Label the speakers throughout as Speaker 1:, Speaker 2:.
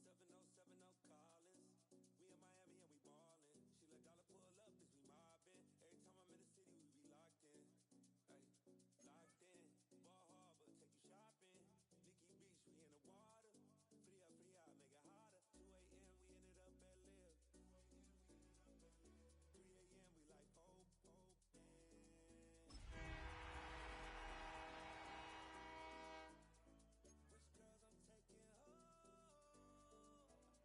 Speaker 1: 7070 Collins. We in Miami and we ballin'. She let dollar pull up cause we mobbin'. Every time I'm in the city, we be locked in. Ay, locked in. Ball Harbor, take you shopping. Nikki Beach, we in the water. Free up, make it harder. 2 a.m. we ended up at Live. 3 a.m. we like open. Which girls I'm taking home?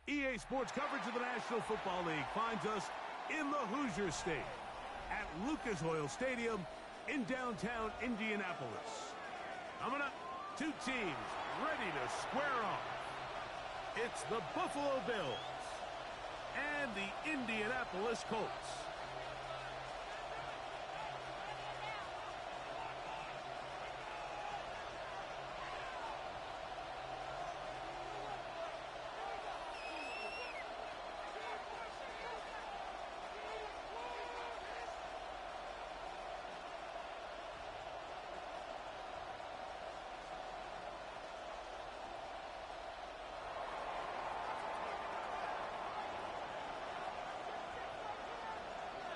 Speaker 2: EA Sports coverage of the National Football League finds us in the Hoosier State at Lucas Oil Stadium in downtown Indianapolis. Coming up, two teams ready to square off. It's the Buffalo Bills and the Indianapolis Colts.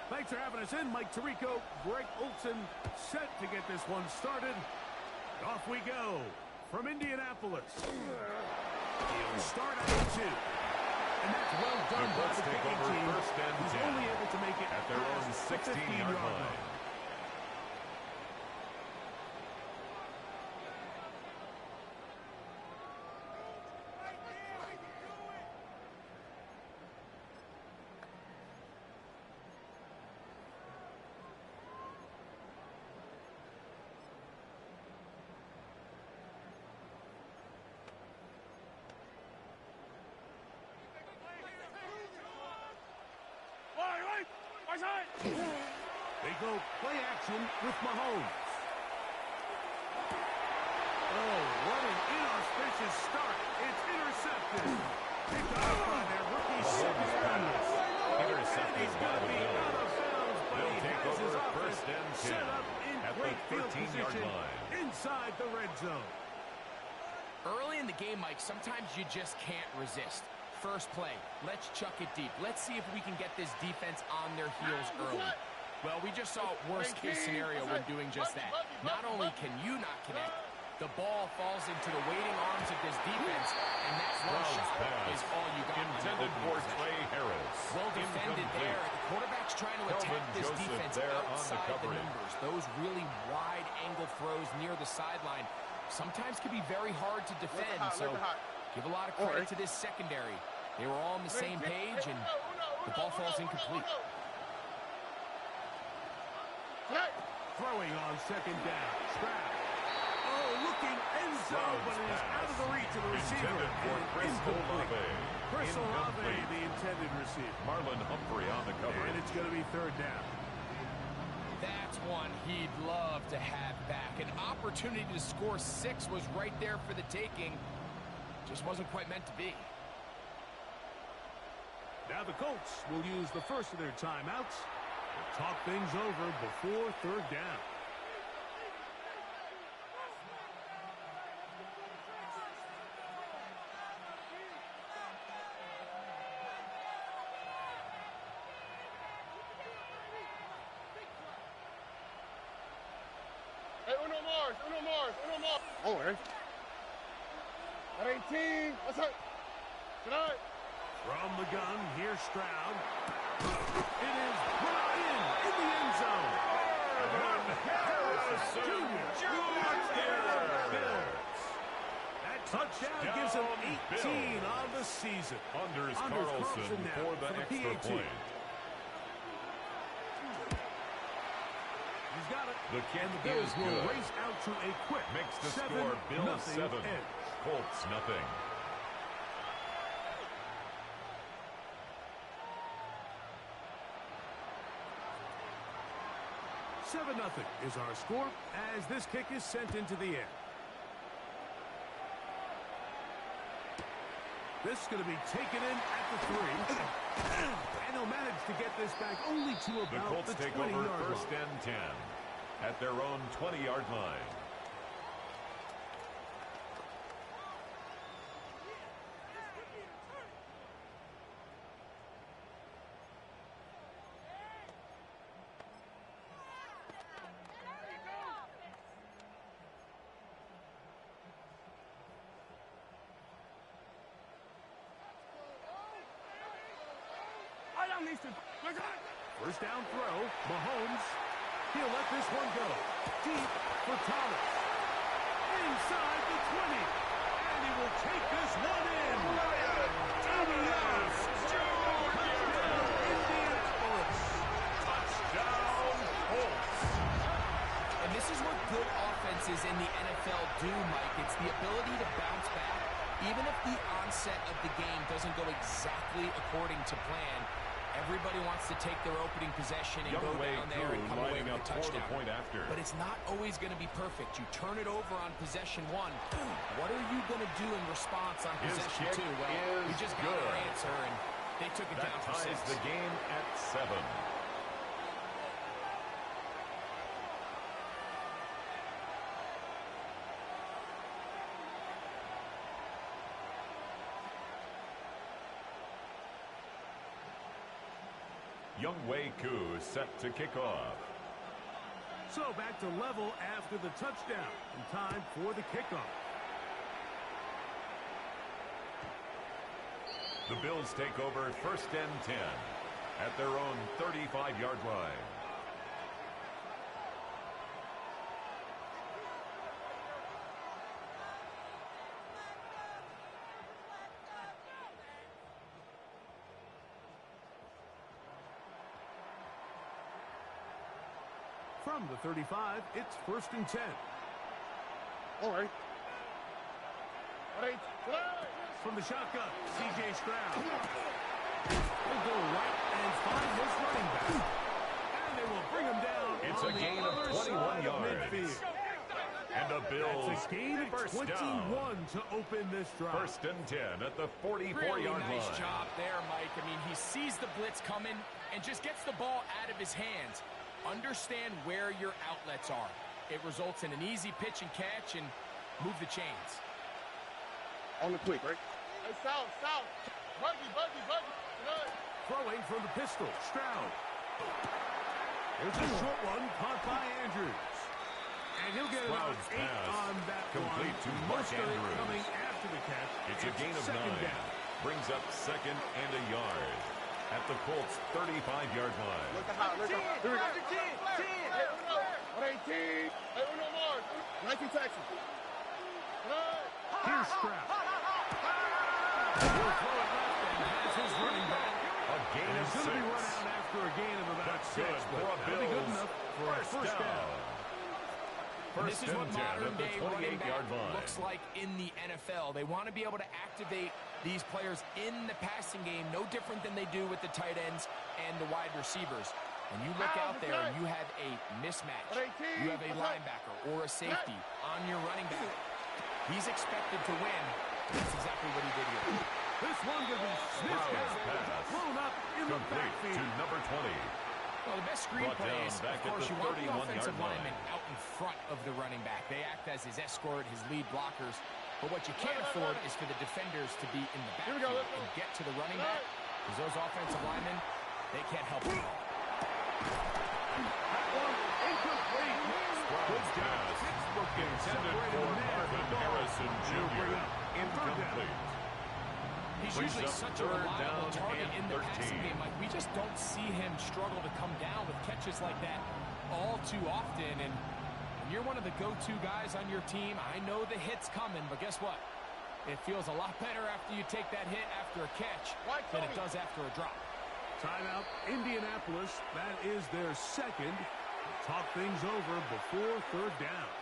Speaker 2: Thanks for having us in. Mike Tirico, Greg Olson, set to get this one started. Off we go from Indianapolis. He'll start at 2. And that's well done by the kicking team. He's only able to make it
Speaker 3: at their own 16-yard line.
Speaker 2: They go play action with Mahomes. Oh, what an inauspicious start. It's intercepted. Picked off by their rookie secondary.
Speaker 3: Intercepted by the Bills.
Speaker 2: Out of bounds, but
Speaker 3: They'll
Speaker 2: he
Speaker 3: take
Speaker 2: has
Speaker 3: over
Speaker 2: his
Speaker 3: first and 10
Speaker 2: set up in
Speaker 3: at
Speaker 2: great
Speaker 3: the
Speaker 2: field
Speaker 3: 13-yard
Speaker 2: position
Speaker 3: line.
Speaker 2: inside the red zone.
Speaker 4: Early in the game, Mike, sometimes you just can't resist. First play, let's chuck it deep. Let's see if we can get this defense on their heels early. Well, we just saw worst-case scenario when doing just that. Not only can you not connect, the ball falls into the waiting arms of this defense, and that one shot is all you got.
Speaker 3: Intended for Trey Harris.
Speaker 4: Well defended there. The quarterback's trying to attack this defense outside the numbers. Those really wide-angle throws near the sideline sometimes can be very hard to defend, so give a lot of credit to this secondary. They were all on the same page, and the ball falls incomplete.
Speaker 2: Throwing on second down. Stroud. Oh, looking end zone, but it is out of the reach of the receiver. Chris Olave, the intended receiver.
Speaker 3: Marlon Humphrey on the cover.
Speaker 2: And it's going to be third down.
Speaker 4: That's one he'd love to have back. An opportunity to score 6 was right there for the taking. Just wasn't quite meant to be.
Speaker 2: Now the Colts will use the first of their timeouts to talk things over before third down.
Speaker 5: Hey, uno Mars. Oh, hey. At 18, what's up? Tonight.
Speaker 2: From the gun, here's Stroud. It is brought in the end zone. Harris Jr. That touchdown gives him 18 on the season.
Speaker 3: Anders Carlson for the extra point.
Speaker 2: He's got it.
Speaker 3: The kick
Speaker 2: and the Bills
Speaker 3: is
Speaker 2: will
Speaker 3: good.
Speaker 2: race out to a quick
Speaker 3: Makes the score Bills 7,
Speaker 2: edge.
Speaker 3: Colts nothing.
Speaker 2: $7-0 is our score as this kick is sent into the air. This is going to be taken in at the 3. And he'll manage to get this back only to about
Speaker 3: the Colts take over
Speaker 2: 20-yard
Speaker 3: first
Speaker 2: line.
Speaker 3: and 10 at their own 20-yard line.
Speaker 2: First down throw, Mahomes. He'll let this one go. Deep for Thomas. Inside the 20. And he will take this one in. 80 yards.
Speaker 4: ready to bounce back, even if the onset of the game doesn't go exactly according to plan. Everybody wants to take their opening possession and go down there and come away with a touchdown. But it's not always going to be perfect. You turn it over on possession 1. What are you going to do in response on possession 2? Well, we just got our answer, and they took it down for 6.
Speaker 3: That ties the game at 7. Younghoe Koo set to kick off.
Speaker 2: So back to level after the touchdown. And time for the kickoff.
Speaker 3: The Bills take over 1st and 10 at their own 35-yard line.
Speaker 2: From the 35, it's 1st and 10.
Speaker 5: All right.
Speaker 2: From the shotgun, C.J. Stroud. He'll go right and find his running back. And they will bring him down.
Speaker 3: It's a gain of 21 yards. And the Bills
Speaker 2: That's a gain of 21 to open this drive.
Speaker 3: 1st and 10 at the 44-yard
Speaker 4: really
Speaker 3: line.
Speaker 4: Nice job there, Mike. I mean, he sees the blitz coming and just gets the ball out of his hands. Understand where your outlets are. It results in an easy pitch and catch and move the chains.
Speaker 5: On the quick, right? Hey, south. Buggy. Good.
Speaker 2: Throwing from the pistol, Stroud. There's a short one caught by Andrews. And he'll get about 8 on that
Speaker 3: complete
Speaker 2: one.
Speaker 3: to Mark Andrews.
Speaker 2: Coming after the catch.
Speaker 3: It's a gain of 9.
Speaker 2: Down.
Speaker 3: Brings up 2nd and a yard at the Colts' 35-yard line.
Speaker 5: Look at how. Here we go. 118. Hey, Uno Mars. 19 Texas.
Speaker 2: Here's Stroud. He'll throw it left and has his running back.
Speaker 3: A gain of 6.
Speaker 2: He's going to be run out after a gain of about 6, but that'll be good enough for a first down.
Speaker 4: This is what modern-day running back looks like in the NFL. They want to be able to activate these players in the passing game, no different than they do with the tight ends and the wide receivers. When you look out there and you have a mismatch, you have a linebacker or a safety on your running back, he's expected to win. That's exactly what he did here.
Speaker 2: This one will be sniffed out, thrown up in the backfield.
Speaker 3: To number 20.
Speaker 4: Well, the best screen play is, of course, you want the offensive lineman out in front of the running back. They act as his escort, his lead blockers. But what you can't afford is for the defenders to be in the backfield and get to the running back, because those offensive linemen, they can't help it at all.
Speaker 2: That one incomplete.
Speaker 3: Sprout's pass intended for Marvin Harrison Jr. Incomplete.
Speaker 4: He's usually such a reliable target in the passing game. Like, we just don't see him struggle to come down with catches like that all too often. And when you're one of the go-to guys on your team, I know the hit's coming, but guess what? It feels a lot better after you take that hit after a catch than it does after a drop.
Speaker 2: Timeout, Indianapolis. That is their second. Talk things over before 3rd down.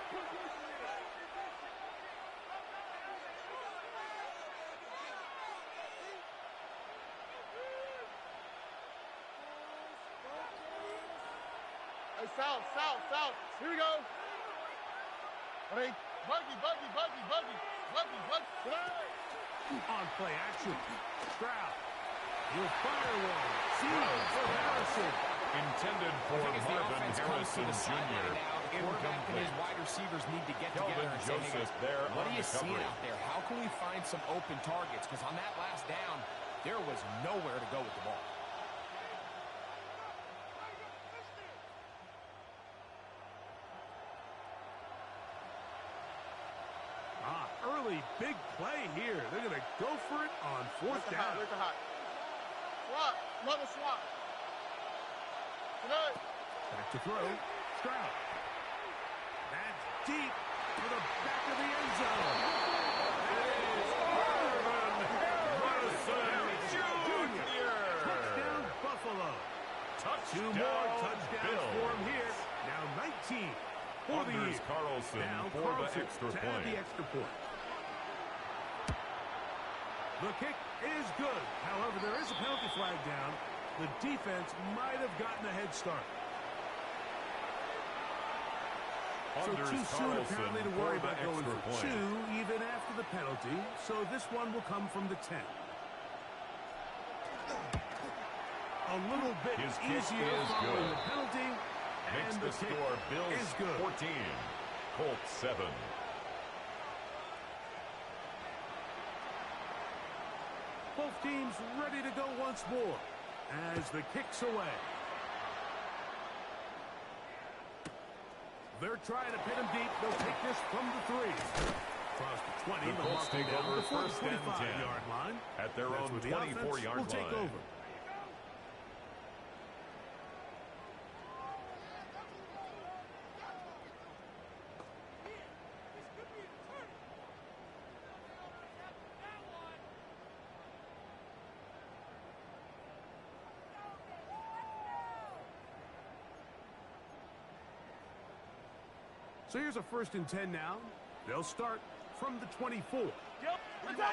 Speaker 5: South. Here we go. Ready? Buggy.
Speaker 2: On play action. Stroud. Will fire one. Seals for Harrison.
Speaker 3: Intended for Marvin Harrison Jr.
Speaker 4: The quarterback and his wide receivers need to get together and say, hey, what are you seeing out there? How can we find some open targets? Because on that last down, there was nowhere to go with the ball.
Speaker 2: Early big play here. They're going to go for it on 4th down.
Speaker 5: Look at hot. Swap. Another swap. Good.
Speaker 2: Back to throw. Stroud. That's deep to the back of the end zone. That is Marvin Harrison Jr. Touchdown Buffalo. Two more touchdowns for him here. Now 19 for the year.
Speaker 3: Carlson
Speaker 2: Now
Speaker 3: for
Speaker 2: Carlson
Speaker 3: the extra
Speaker 2: to
Speaker 3: point.
Speaker 2: add the extra point. The kick is good. However, there is a penalty flag down. The defense might have gotten a head start. So too soon apparently to worry about going for 2 even after the penalty. So this one will come from the 10. A little bit easier following the penalty.
Speaker 3: Makes the score Bills 14, Colts 7.
Speaker 2: Both teams ready to go once more as the kick's away. They're trying to pin him deep. They'll take this from the 3. Across the 20,
Speaker 3: the Colts take over first and 10
Speaker 2: yard line.
Speaker 3: At their own 24-yard line.
Speaker 2: Take over. So here's a 1st and 10 now. They'll start from the 24.
Speaker 5: Yep. Let's go.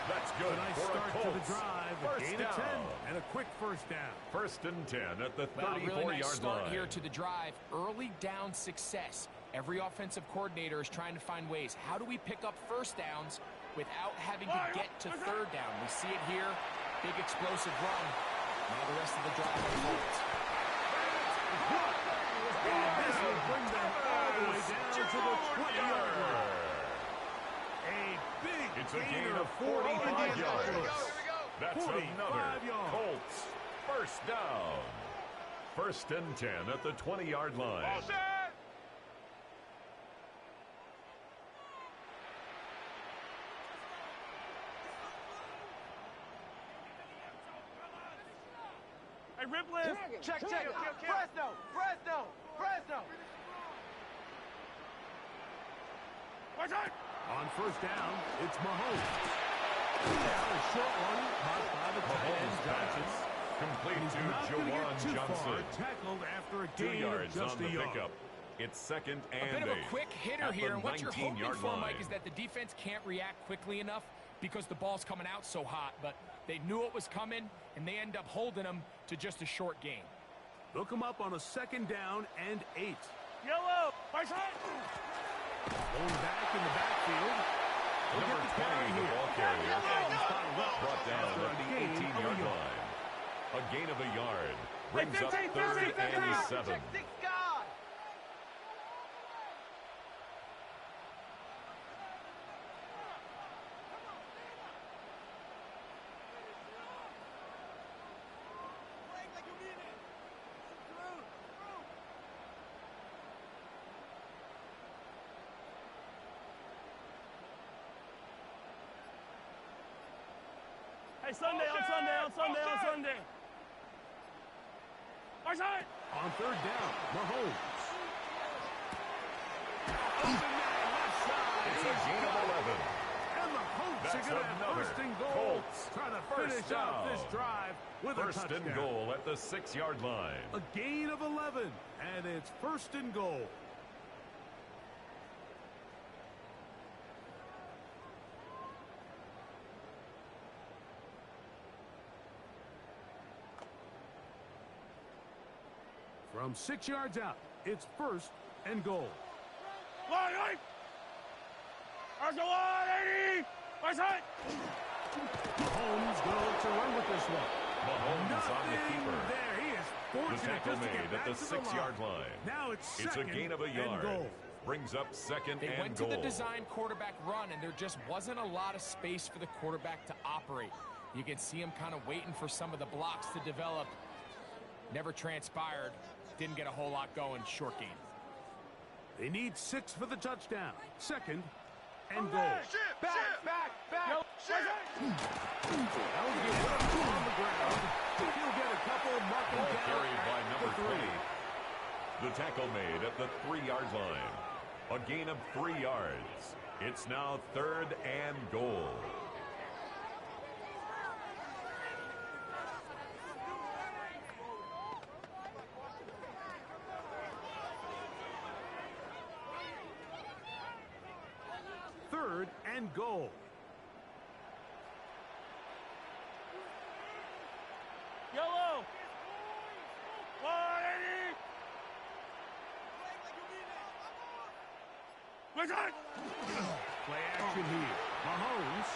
Speaker 3: That's good.
Speaker 2: Nice
Speaker 3: for
Speaker 2: start
Speaker 3: a Colts.
Speaker 2: to the drive. A gain of 10 and a quick first down.
Speaker 3: 1st and 10 at the 34-yard
Speaker 4: really nice start
Speaker 3: line.
Speaker 4: Here to the drive. Early down success. Every offensive coordinator is trying to find ways. How do we pick up first downs without having to get to 3rd down? We see it here. Big explosive run. Now the rest of the drive unfolds.
Speaker 2: And this will bring them all the way down to the 20-yard line.
Speaker 3: It's a gain of 45 yards. That's another Colts first down. 1st and 10 at the 20-yard line.
Speaker 5: Hey, rip lift. Check. Fresno.
Speaker 2: On 1st down, it's Mahomes. Now a short one, caught by the tight end Johnson.
Speaker 3: Complete
Speaker 2: He's
Speaker 3: to
Speaker 2: not going to
Speaker 3: Jawan
Speaker 2: get too
Speaker 3: Johnson.
Speaker 2: far, tackled after a
Speaker 3: 2
Speaker 2: gain
Speaker 3: yards
Speaker 2: of just
Speaker 3: on the
Speaker 2: a yard.
Speaker 3: pickup. It's 2nd and 8.
Speaker 4: A bit of a quick hitter
Speaker 3: at
Speaker 4: here,
Speaker 3: the
Speaker 4: and what you're hoping
Speaker 3: 19-yard
Speaker 4: for,
Speaker 3: line.
Speaker 4: Mike, is that the defense can't react quickly enough because the ball's coming out so hot, but they knew it was coming, and they end up holding them to just a short gain.
Speaker 2: They'll come up on a 2nd down and 8.
Speaker 5: Yellow. Right side.
Speaker 2: Going back in the backfield.
Speaker 3: Number 20, the ball carrier, brought down at the 18-yard line. A gain of a yard brings up 3rd and 7.
Speaker 5: Hey, Sunday. Right side.
Speaker 2: On 3rd down, Mahomes.
Speaker 3: It's a gain of 11.
Speaker 2: And the Colts
Speaker 3: That's
Speaker 2: are going to have
Speaker 3: another
Speaker 2: 1st and goal.
Speaker 3: Colts
Speaker 2: Trying to
Speaker 3: first
Speaker 2: finish out
Speaker 3: down.
Speaker 2: this drive with a
Speaker 3: 1st
Speaker 2: touchdown.
Speaker 3: and goal at the 6-yard line.
Speaker 2: A gain of 11, and it's 1st and goal. From 6 yards out, it's 1st and goal.
Speaker 5: Line. There's a line, 80. Right side.
Speaker 2: Mahomes going to look to run with this one.
Speaker 3: Mahomes on the keeper.
Speaker 2: There, he is
Speaker 3: The
Speaker 2: fortunate
Speaker 3: tackle
Speaker 2: just to get
Speaker 3: made
Speaker 2: back
Speaker 3: at the
Speaker 2: to
Speaker 3: 6-yard line.
Speaker 2: Now it's
Speaker 3: It's a
Speaker 2: 2nd
Speaker 3: gain of a
Speaker 2: and
Speaker 3: yard.
Speaker 2: goal.
Speaker 3: Brings up 2nd
Speaker 4: They
Speaker 3: and
Speaker 4: went
Speaker 3: goal.
Speaker 4: to the design quarterback run, and there just wasn't a lot of space for the quarterback to operate. You can see him kind of waiting for some of the blocks to develop. Never transpired. Didn't get a whole lot going. Short game.
Speaker 2: They need 6 for the touchdown. 2nd and goal.
Speaker 5: Back.
Speaker 2: That'll get one on the ground. He'll get a couple, marking
Speaker 3: Ball
Speaker 2: down
Speaker 3: carried by
Speaker 2: at
Speaker 3: number
Speaker 2: the 3.
Speaker 3: 20. The tackle made at the 3-yard line. A gain of 3 yards. It's now 3rd and goal.
Speaker 2: Third and goal.
Speaker 5: Yellow. 180. Return.
Speaker 2: Play action here. Mahomes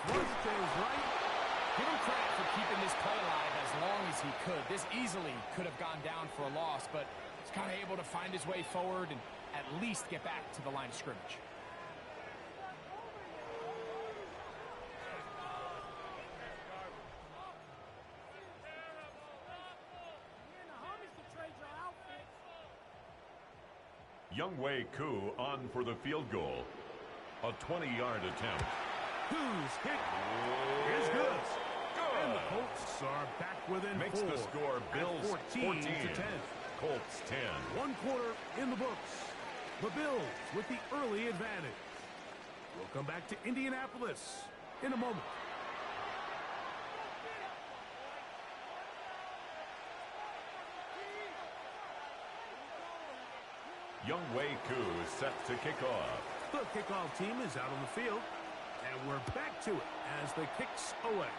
Speaker 2: flushed to his right.
Speaker 4: Give him credit for keeping this play alive as long as he could. This easily could have gone down for a loss, but he's kind of able to find his way forward and at least get back to the line of scrimmage.
Speaker 3: Younghoe Koo on for the field goal. A 20-yard attempt.
Speaker 2: Koo's kick is good. And the Colts are back within
Speaker 3: Makes
Speaker 2: 4.
Speaker 3: the score Bills 14
Speaker 2: to 10.
Speaker 3: Colts 10.
Speaker 2: 1 quarter in the books. The Bills with the early advantage. We'll come back to Indianapolis in a moment.
Speaker 3: Younghoe Koo set to kick off.
Speaker 2: The kickoff team is out on the field, and we're back to it as the kick's away.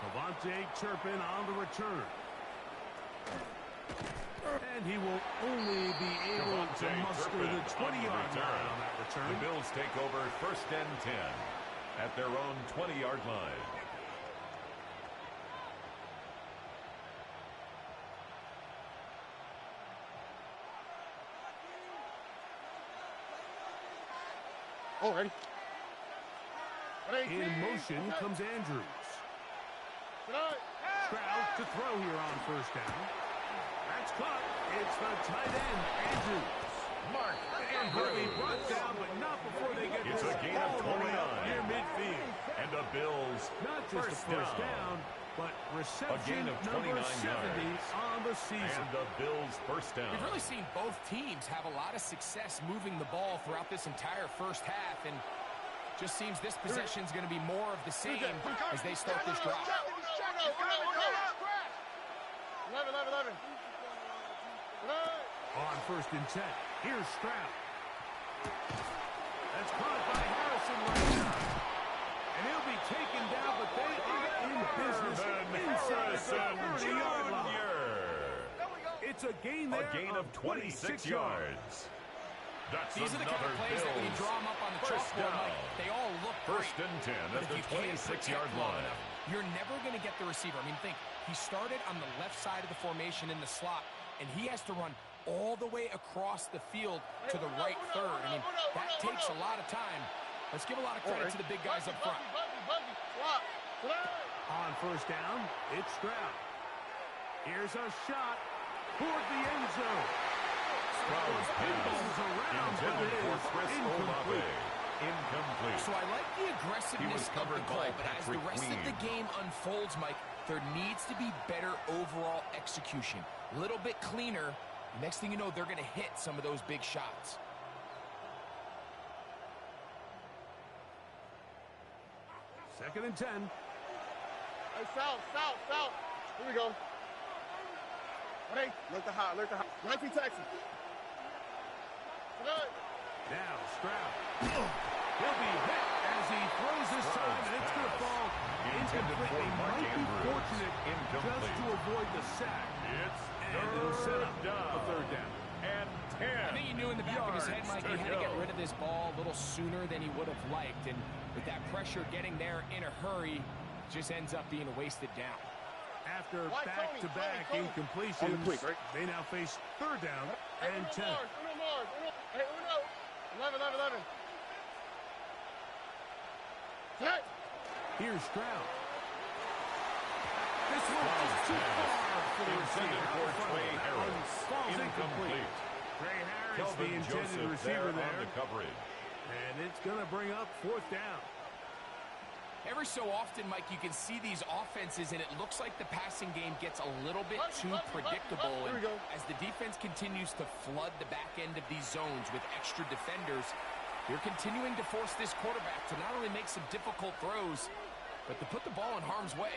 Speaker 2: Cavante Turpin on the return. And he will only be able to muster the 20-yard line on that return.
Speaker 3: The Bills take over 1st and 10 at their own 20-yard line.
Speaker 5: Ready.
Speaker 2: In motion comes Andrews. Stroud to throw here on 1st down. That's caught. It's the tight end, Andrews.
Speaker 3: Mark
Speaker 2: And he'll be brought down, but not before they get
Speaker 3: It's
Speaker 2: this
Speaker 3: a gain of
Speaker 2: all the way up
Speaker 3: 29.
Speaker 2: near midfield.
Speaker 3: And the Bills
Speaker 2: Not just a first down, but reception
Speaker 3: gain of
Speaker 2: number
Speaker 3: 29
Speaker 2: 70
Speaker 3: yards.
Speaker 2: on the season.
Speaker 3: and the Bills first down.
Speaker 4: We've really seen both teams have a lot of success moving the ball throughout this entire first half, and just seems this possession is going to be more of the same as they start this drive.
Speaker 5: 11.
Speaker 2: On 1st and 10, here's Stroud. That's caught by Harrison right now. And he'll be taken down, but they are in business inside the 30-yard line. It's a gain there
Speaker 3: of 26 yards. That's
Speaker 4: These are the kind of plays that when you draw them up on the
Speaker 3: first
Speaker 4: chalkboard,
Speaker 3: down.
Speaker 4: Mike, they all look great.
Speaker 3: 1st and 10
Speaker 4: But
Speaker 3: at
Speaker 4: if
Speaker 3: the
Speaker 4: you can't
Speaker 3: 26-yard
Speaker 4: protect long
Speaker 3: line.
Speaker 4: enough, you're never going to get the receiver. I mean, think, he started on the left side of the formation in the slot, and he has to run all the way across the field to the right third. I mean, that takes a lot of time. Let's give a lot of credit to the big guys up front.
Speaker 2: On 1st down, it's Stroud. Here's a shot toward the end zone.
Speaker 3: Stroud's
Speaker 2: Pinballs around, but
Speaker 3: intended
Speaker 2: it
Speaker 3: for
Speaker 2: is
Speaker 3: Chris Olave.
Speaker 2: incomplete.
Speaker 3: Incomplete.
Speaker 4: So I like the aggressiveness of the
Speaker 3: covered
Speaker 4: call,
Speaker 3: by
Speaker 4: but as the
Speaker 3: Patrick
Speaker 4: rest of the
Speaker 3: Queen.
Speaker 4: game unfolds, Mike, there needs to be better overall execution. A little bit cleaner. Next thing you know, they're going to hit some of those big shots.
Speaker 2: Second and 10.
Speaker 5: Hey, south. Here we go. Ready? Look the high. Right feet taxi.
Speaker 2: Now Stroud. He'll be hit as he throws this time, and it's going to fall
Speaker 3: Intended for
Speaker 2: incomplete. He
Speaker 3: Mark
Speaker 2: might be
Speaker 3: Andrews.
Speaker 2: fortunate just
Speaker 3: Incomplete.
Speaker 2: to avoid the sack.
Speaker 3: It's
Speaker 2: And it'll set up a 3rd down.
Speaker 3: And 10
Speaker 4: I think he knew in the back of his head, Mike, he had to get
Speaker 3: go.
Speaker 4: rid of this ball a little sooner than he would have liked. And with that pressure getting there in a hurry, just ends up being a wasted down.
Speaker 2: After
Speaker 5: Why,
Speaker 2: back-to-back
Speaker 5: Tony?
Speaker 2: incompletions,
Speaker 5: Quick, right?
Speaker 2: they now face 3rd down and 10.
Speaker 5: Hey, Uno. 11. Set.
Speaker 2: Here's Stroud. This one is too far for the
Speaker 3: Intended
Speaker 2: receiver.
Speaker 3: for
Speaker 2: Out in front.
Speaker 3: Trey
Speaker 2: That one
Speaker 3: Harris.
Speaker 2: falls incomplete.
Speaker 3: Incomplete.
Speaker 2: Trey Harris,
Speaker 3: Kelvin
Speaker 2: the intended
Speaker 3: Joseph
Speaker 2: receiver
Speaker 3: there on
Speaker 2: there.
Speaker 3: the coverage.
Speaker 2: And it's going to bring up 4th down.
Speaker 4: Every so often, Mike, you can see these offenses, and it looks like the passing game gets a little bit too predictable. And as the defense continues to flood the back end of these zones with extra defenders, they're continuing to force this quarterback to not only make some difficult throws, but to put the ball in harm's way.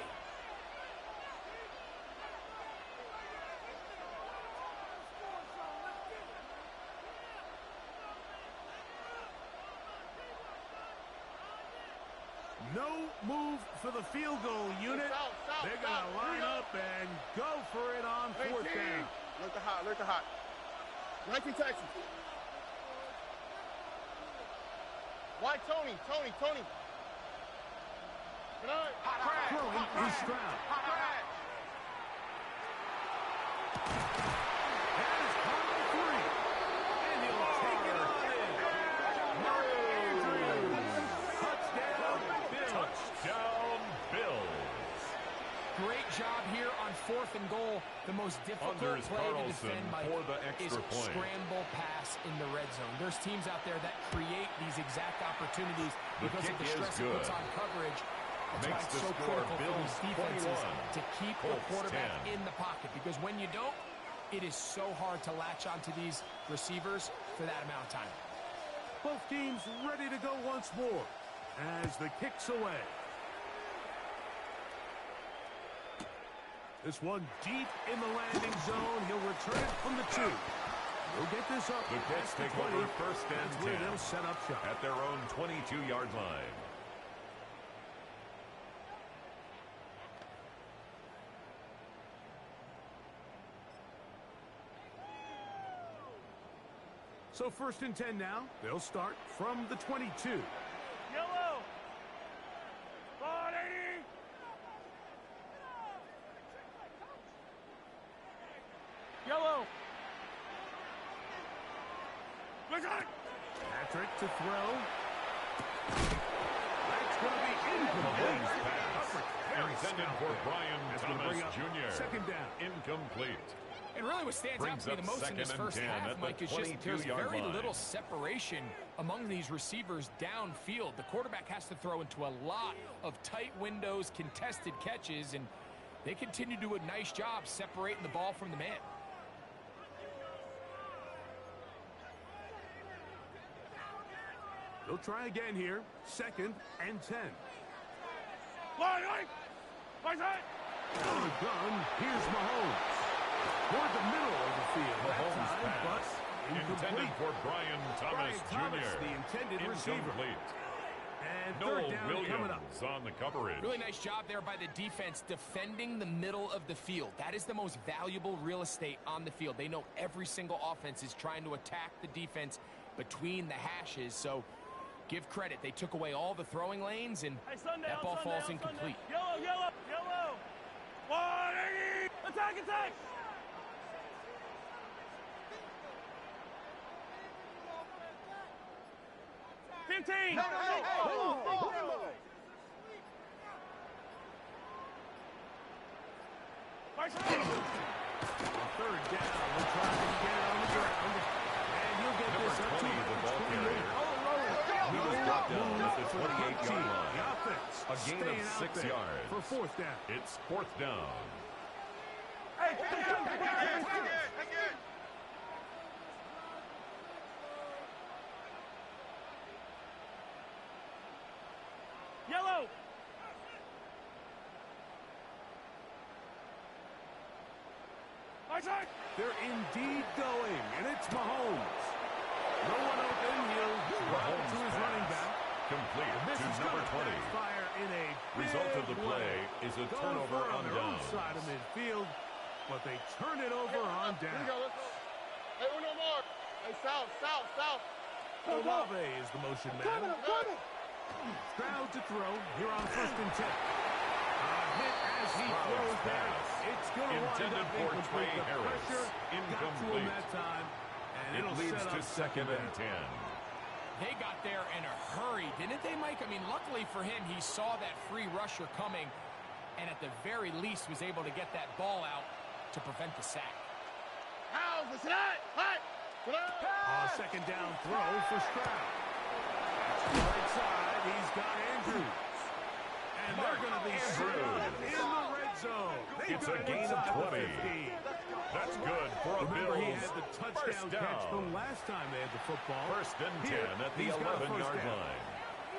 Speaker 2: No move for the field goal unit. They're going to line up and go for it on fourth down.
Speaker 5: Look the hot, look the hot. 19 Texas. Why Tony? Tony. Good night.
Speaker 2: Throwing is Stroud. That is caught by 3. And he'll take it on in. Mark Andrews. Touchdown, Bills.
Speaker 3: Touchdown, Bills.
Speaker 4: Great job here on 4th and goal. The most difficult
Speaker 3: Unders
Speaker 4: play to
Speaker 3: Carlson
Speaker 4: defend, Mike,
Speaker 3: for the
Speaker 4: is
Speaker 3: extra point.
Speaker 4: scramble pass in the red zone. There's teams out there that create these exact opportunities because of the stress it puts on coverage. That's why it's so critical for these defenses to keep the quarterback in the pocket, because when you don't, it is so hard to latch onto these receivers for that amount of time.
Speaker 2: Both teams ready to go once more as the kick's away. This one deep in the landing zone. He'll return it from the 2. He'll get this up.
Speaker 3: The Colts take over first and
Speaker 2: That's
Speaker 3: 10
Speaker 2: where they'll set up shop
Speaker 3: at their own 22-yard line.
Speaker 2: So first and 10 now. They'll start from the 22.
Speaker 5: Yellow. 480. Yellow.
Speaker 2: Patrick to throw. That's going to be incomplete.
Speaker 3: Intended for Brian Thomas Jr.
Speaker 2: Second down.
Speaker 3: Incomplete.
Speaker 4: And really what stands out to me the most in this first half, Mike, is just there's very little separation among these receivers downfield. The quarterback has to throw into a lot of tight windows, contested catches, and they continue to do a nice job separating the ball from the man.
Speaker 2: They'll try again here. Second and 10.
Speaker 5: On the
Speaker 2: gun, here's Mahomes. Toward the middle of the field.
Speaker 3: Mahomes pass. Intended for Brian
Speaker 2: Thomas
Speaker 3: Jr.
Speaker 2: the intended receiver.
Speaker 3: Incomplete.
Speaker 2: And
Speaker 3: Noel
Speaker 2: third down coming up.
Speaker 3: Williams on the coverage.
Speaker 4: Really nice job there by the defense defending the middle of the field. That is the most valuable real estate on the field. They know every single offense is trying to attack the defense between the hashes, so give credit. They took away all the throwing lanes, and that ball falls incomplete.
Speaker 5: Yellow. 180. Attack. 15. No.
Speaker 2: Third down. We'll try to get it on the ground. And you'll get
Speaker 3: Number
Speaker 2: this up
Speaker 3: 20,
Speaker 2: to
Speaker 3: the ball carrier. He was brought down at the 28-yard line.
Speaker 2: The offense
Speaker 3: A gain of 6 yards.
Speaker 2: for fourth down.
Speaker 3: It's fourth down.
Speaker 5: Hey, take it. Yellow.
Speaker 2: They're indeed going, and it's Mahomes. No one open. He'll drop to his running back.
Speaker 3: Complete
Speaker 2: This
Speaker 3: to
Speaker 2: is
Speaker 3: number 20.
Speaker 2: Fire in a
Speaker 3: Result of the
Speaker 2: big
Speaker 3: play is a
Speaker 2: Going
Speaker 3: turnover
Speaker 2: for it
Speaker 3: on
Speaker 2: their own
Speaker 3: downs.
Speaker 2: side of midfield, but they turn it over on
Speaker 5: Here we
Speaker 2: down.
Speaker 5: go. Let's go. Hey, uno more. Hey, south.
Speaker 2: Olave is the motion man. Stroud to throw here on first and 10. Hit as he throws there. It's going to wind
Speaker 3: Intended
Speaker 2: up
Speaker 3: for
Speaker 2: incomplete.
Speaker 3: Trey
Speaker 2: The
Speaker 3: Harris.
Speaker 2: pressure got to him
Speaker 3: Incomplete.
Speaker 2: that time, and
Speaker 3: It
Speaker 2: it'll
Speaker 3: leads
Speaker 2: set
Speaker 3: to
Speaker 2: up
Speaker 3: second and
Speaker 2: down.
Speaker 3: 10.
Speaker 4: They got there in a hurry, didn't they, Mike? I mean, luckily for him, he saw that free rusher coming, and at the very least was able to get that ball out to prevent the sack.
Speaker 2: Second down throw for Stroud. Right side, he's got Andrews. And they're going to be screwed in the red zone.
Speaker 3: It's a gain of 20. That's good for a
Speaker 2: Remember,
Speaker 3: Bills.
Speaker 2: he had the touchdown catch the last time they had the football.
Speaker 3: First and 10
Speaker 2: Here,
Speaker 3: at the
Speaker 2: he's got a
Speaker 3: 11-yard
Speaker 2: first down.
Speaker 3: line.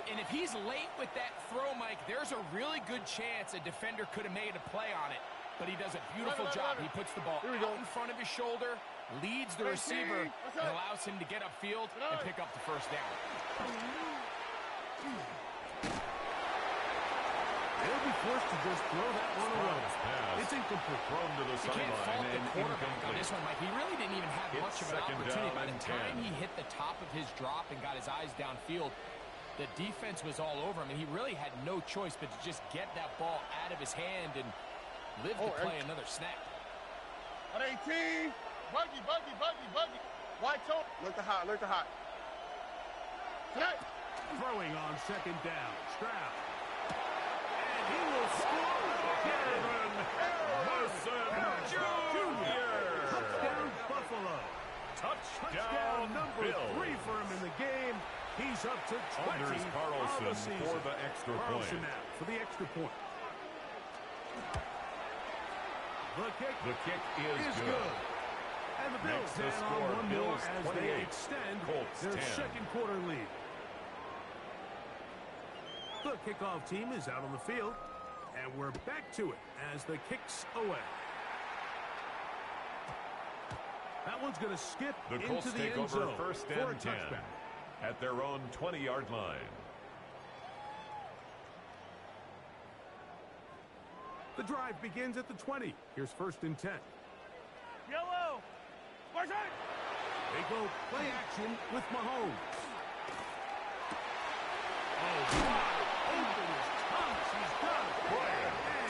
Speaker 4: And if he's late with that throw, Mike, there's a really good chance a defender could have made a play on it. But he does a beautiful job. He puts the ball out in front of his shoulder, leads the receiver, and allows him to get upfield and pick up the first down.
Speaker 2: They'll be forced to just throw that one away. It's incomplete.
Speaker 3: Thrown to the
Speaker 4: You can't fault
Speaker 3: sideline
Speaker 4: the
Speaker 3: and
Speaker 4: quarterback on
Speaker 3: incomplete.
Speaker 4: this one, Mike. He really didn't even have
Speaker 3: It's
Speaker 4: much of an
Speaker 3: second
Speaker 4: opportunity.
Speaker 3: down
Speaker 4: By the
Speaker 3: and
Speaker 4: time
Speaker 3: 10.
Speaker 4: he hit the top of his drop and got his eyes downfield, the defense was all over him, and he really had no choice but to just get that ball out of his hand and live to play another snap.
Speaker 5: On 18. Buggy. White toe. Look to hot. Tonight.
Speaker 2: Throwing on second down. Stroud. And he will score again. Jr. Touchdown Buffalo. Touchdown number
Speaker 3: Bills.
Speaker 2: 3 for him in the game. He's up to 20
Speaker 3: Anders
Speaker 2: on the
Speaker 3: Carlson
Speaker 2: season.
Speaker 3: for the extra
Speaker 2: Carlson
Speaker 3: point.
Speaker 2: now for the extra point. The kick
Speaker 3: is
Speaker 2: good. And the Bills
Speaker 3: Makes the
Speaker 2: add
Speaker 3: score
Speaker 2: on one more
Speaker 3: Bills
Speaker 2: as
Speaker 3: 28,
Speaker 2: they extend
Speaker 3: Colts
Speaker 2: their
Speaker 3: 10.
Speaker 2: second quarter lead. The kickoff team is out on the field, and we're back to it as the kick's away. That one's going to skip
Speaker 3: The Colts
Speaker 2: into the
Speaker 3: take
Speaker 2: end
Speaker 3: over
Speaker 2: zone
Speaker 3: first
Speaker 2: for a
Speaker 3: and 10
Speaker 2: touchback.
Speaker 3: at their own 20-yard line.
Speaker 2: The drive begins at the 20. Here's first and 10.
Speaker 5: Yellow. Watch out.
Speaker 2: They go play action with Mahomes. Oh, wow. Open is Thomas. He's got it.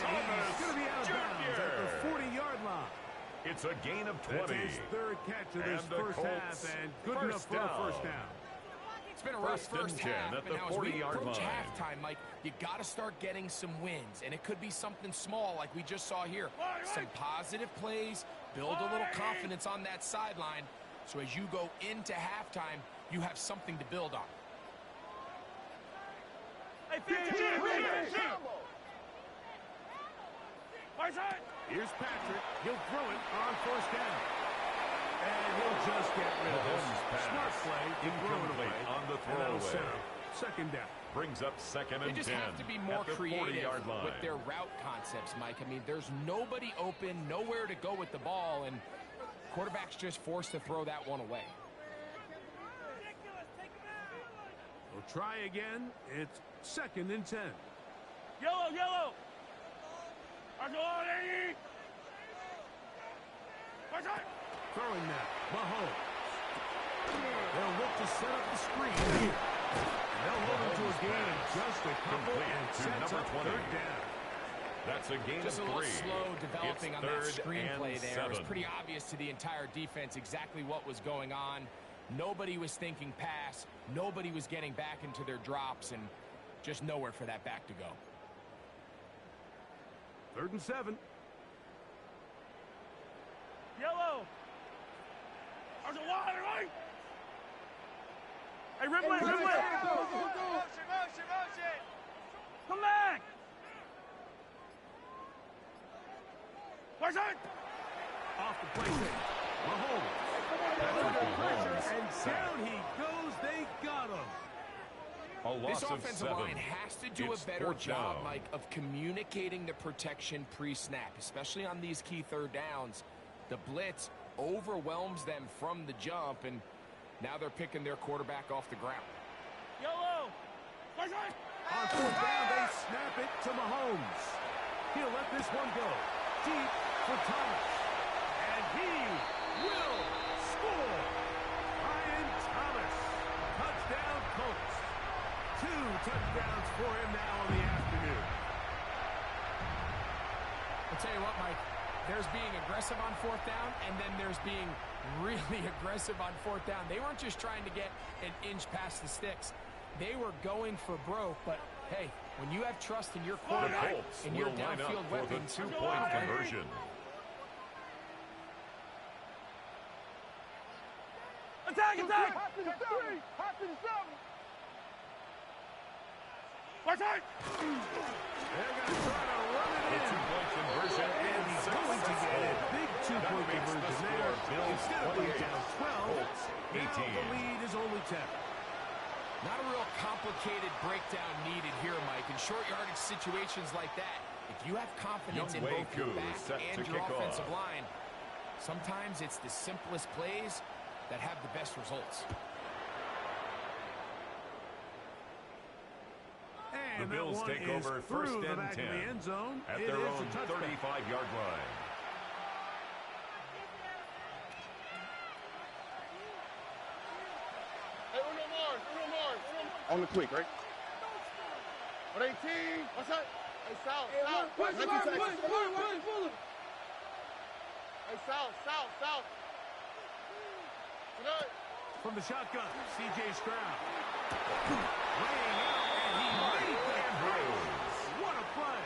Speaker 2: And he's going to be out of bounds at the 40-yard line.
Speaker 3: It's a gain of 20.
Speaker 2: That's his third catch of this
Speaker 3: And the
Speaker 2: first
Speaker 3: Colts
Speaker 2: half, and good
Speaker 3: first
Speaker 2: enough for a
Speaker 3: down.
Speaker 2: first down.
Speaker 4: It's been a rough
Speaker 3: First and
Speaker 4: first
Speaker 3: 10
Speaker 4: half,
Speaker 3: at
Speaker 4: but
Speaker 3: the
Speaker 4: now as we
Speaker 3: 40-yard
Speaker 4: approach
Speaker 3: line.
Speaker 4: halftime, Mike, you got to start getting some wins, and it could be something small like we just saw here. Some positive plays, build a little confidence on that sideline, so as you go into halftime, you have something to build on.
Speaker 5: Hey, 15.
Speaker 2: Here's Patrick. He'll throw it on first down. And he'll just get rid of
Speaker 3: Mahomes
Speaker 2: this.
Speaker 3: pass.
Speaker 2: Smart play. He threw it away.
Speaker 3: Incomplete on the
Speaker 2: And that'll
Speaker 3: throwaway.
Speaker 2: set up second down.
Speaker 3: Brings up second
Speaker 4: They
Speaker 3: and
Speaker 4: just
Speaker 3: 10
Speaker 4: have to be more
Speaker 3: at the
Speaker 4: creative
Speaker 3: 40-yard line.
Speaker 4: with their route concepts, Mike. I mean, there's nobody open, nowhere to go with the ball, and quarterback's just forced to throw that one away.
Speaker 2: We'll try again. It's second and 10.
Speaker 5: Yellow.
Speaker 2: Throwing now. Mahomes. They'll look to set up the screen here. And they'll hold him to a gain of just a couple
Speaker 3: Complete
Speaker 2: and
Speaker 3: to
Speaker 2: sets
Speaker 3: number
Speaker 2: up
Speaker 3: 20.
Speaker 2: third down.
Speaker 3: That's a gain
Speaker 4: Just a
Speaker 3: of
Speaker 4: little
Speaker 3: 3.
Speaker 4: slow developing
Speaker 3: It's
Speaker 4: on that
Speaker 3: third
Speaker 4: screenplay
Speaker 3: and
Speaker 4: there. It was
Speaker 3: 7.
Speaker 4: pretty obvious to the entire defense exactly what was going on. Nobody was thinking pass. Nobody was getting back into their drops, and just nowhere for that back to go.
Speaker 2: Third and 7.
Speaker 5: Yellow. There's a water, right? Hey, Ridley. Come back. Watch out.
Speaker 2: Off the play. Mahomes. Under pressure, and down he goes. They got him.
Speaker 3: A loss
Speaker 4: This
Speaker 3: of
Speaker 4: offensive
Speaker 3: 7.
Speaker 4: line has to do
Speaker 3: It's
Speaker 4: a better
Speaker 3: fourth
Speaker 4: job,
Speaker 3: down.
Speaker 4: Mike, of communicating the protection pre-snap, especially on these key third downs. The blitz overwhelms them from the jump, and now they're picking their quarterback off the ground.
Speaker 5: Yellow. Watch out.
Speaker 2: On fourth down, they snap it to Mahomes. He'll let this one go. Deep for Thomas. And he will score. Ryan Thomas. Touchdown Colts. 2 touchdowns for him now in the afternoon.
Speaker 4: I'll tell you what, Mike, there's being aggressive on fourth down, and then there's being really aggressive on fourth down. They weren't just trying to get an inch past the sticks. They were going for broke, but hey, when you have trust in your
Speaker 3: The
Speaker 4: quarterback
Speaker 3: Colts
Speaker 4: and your
Speaker 3: will line
Speaker 4: downfield
Speaker 3: up for the
Speaker 4: weapons,
Speaker 3: 2-point conversion.
Speaker 5: Attack.
Speaker 2: They're going to try to run it in.
Speaker 3: The two-point conversion
Speaker 2: And he's going to get a big two-point conversion there. Instead of being down 12,
Speaker 3: 18.
Speaker 2: now the lead is only 10.
Speaker 4: Not a real complicated breakdown needed here, Mike. In short yardage situations like that, if you have confidence in both your back and your offensive line, sometimes it's the simplest plays that have the best results.
Speaker 3: The Bills take over first and 10 at their own 35-yard line.
Speaker 5: Hey, Uno more. On the quick, right? On 18. What's that? Hey, South. Hey, South. Tonight.
Speaker 2: From the shotgun, C.J. Stroud. Laying out, and he made that bruise. What a play.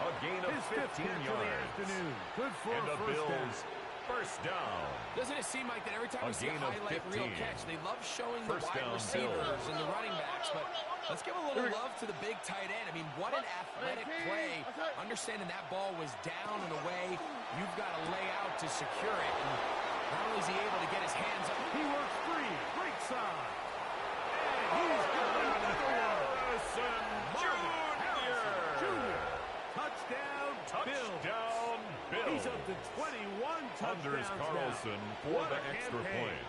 Speaker 3: A gain of 15 yards.
Speaker 2: Good for
Speaker 3: and
Speaker 2: a
Speaker 3: the Bills first down.
Speaker 4: Doesn't it seem like that every time we see a highlight reel catch, they love showing the wide receivers and the running backs, but let's give a little love to the big tight end. I mean, what an athletic play. Understanding that ball was down and away, you've got to lay out to secure it. And not only is he able to get his hands up,
Speaker 2: he works free, break side. And he's got another one. Jr. Touchdown, Bill. He's up to 21 touchdowns
Speaker 3: Carlson
Speaker 2: now.
Speaker 3: for the extra point.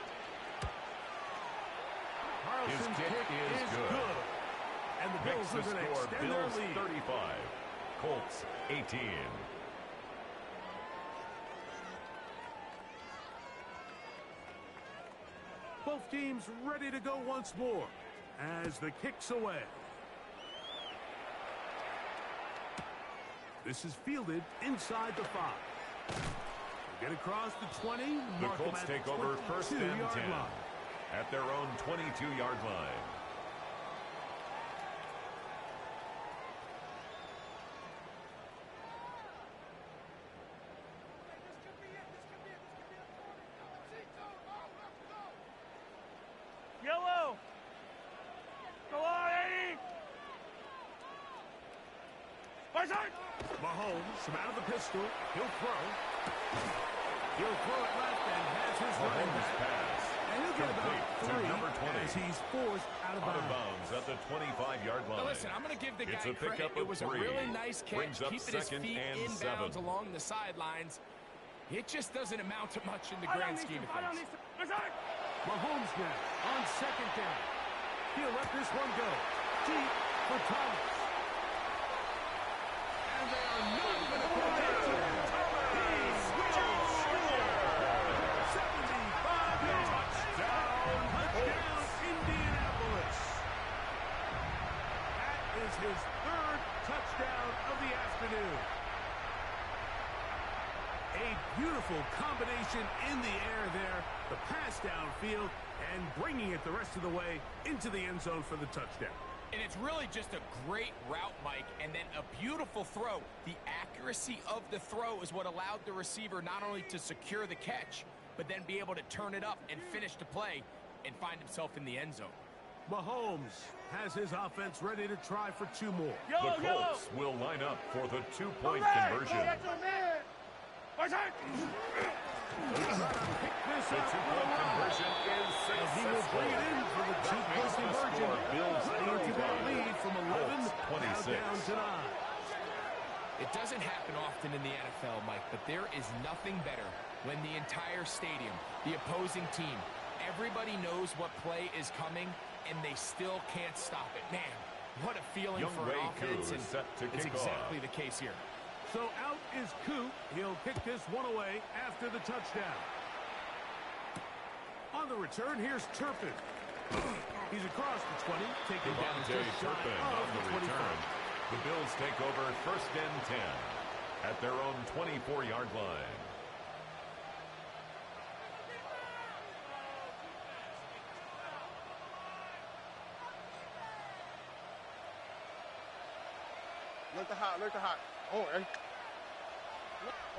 Speaker 3: His kick is good.
Speaker 2: And the Bills are going to extend their lead.
Speaker 3: 35, Colts 18.
Speaker 2: Both teams ready to go once more as the kick's away. This is fielded inside the 5. They get across the 20.
Speaker 3: The Colts take over first and 10 at their own 22-yard line.
Speaker 2: Yellow. Go on, Eddie. Mahomes from out of the pistol. He'll throw. He'll throw it left and has his running back.
Speaker 3: Pass.
Speaker 2: And he'll get about 3
Speaker 3: number 20
Speaker 2: as he's forced out of bounds.
Speaker 3: At the 25-yard line.
Speaker 4: Now listen, I'm going to give the guy
Speaker 3: a
Speaker 4: credit. It was a really nice catch, keeping his feet in bounds
Speaker 3: 7.
Speaker 4: along the sidelines. It just doesn't amount to much in the grand scheme of things.
Speaker 2: Mahomes now on second down. He'll let this one go. Deep for Thomas. And they are not going to protect him. He will score. 75 yards. Touchdown, Indianapolis. That is his 3rd touchdown of the afternoon. A beautiful combination in the air there. The pass downfield and bringing it the rest of the way into the end zone for the touchdown.
Speaker 4: And it's really just a great route, Mike, and then a beautiful throw. The accuracy of the throw is what allowed the receiver not only to secure the catch, but then be able to turn it up and finish the play and find himself in the end zone.
Speaker 2: Mahomes has his offense ready to try for 2 more.
Speaker 3: The Colts will line up for the 2-point conversion.
Speaker 2: The 2-point
Speaker 3: conversion is successful.
Speaker 2: He will bring it in for the 2-point conversion.
Speaker 3: Bills
Speaker 2: into that lead from 11
Speaker 3: 26.
Speaker 2: Down to 9.
Speaker 4: It doesn't happen often in the NFL, Mike, but there is nothing better when the entire stadium, the opposing team, everybody knows what play is coming, and they still can't stop it. Man, what a feeling for an offense, and it's exactly the case here.
Speaker 2: So out is Coop. He'll kick this one away after the touchdown. On the return, here's Turpin. He's across the 20, taken down just
Speaker 3: Turpin on the
Speaker 2: 25.
Speaker 3: return. The Bills take over first and 10 at their own 24-yard line.
Speaker 5: Look the hot. Oh, hey.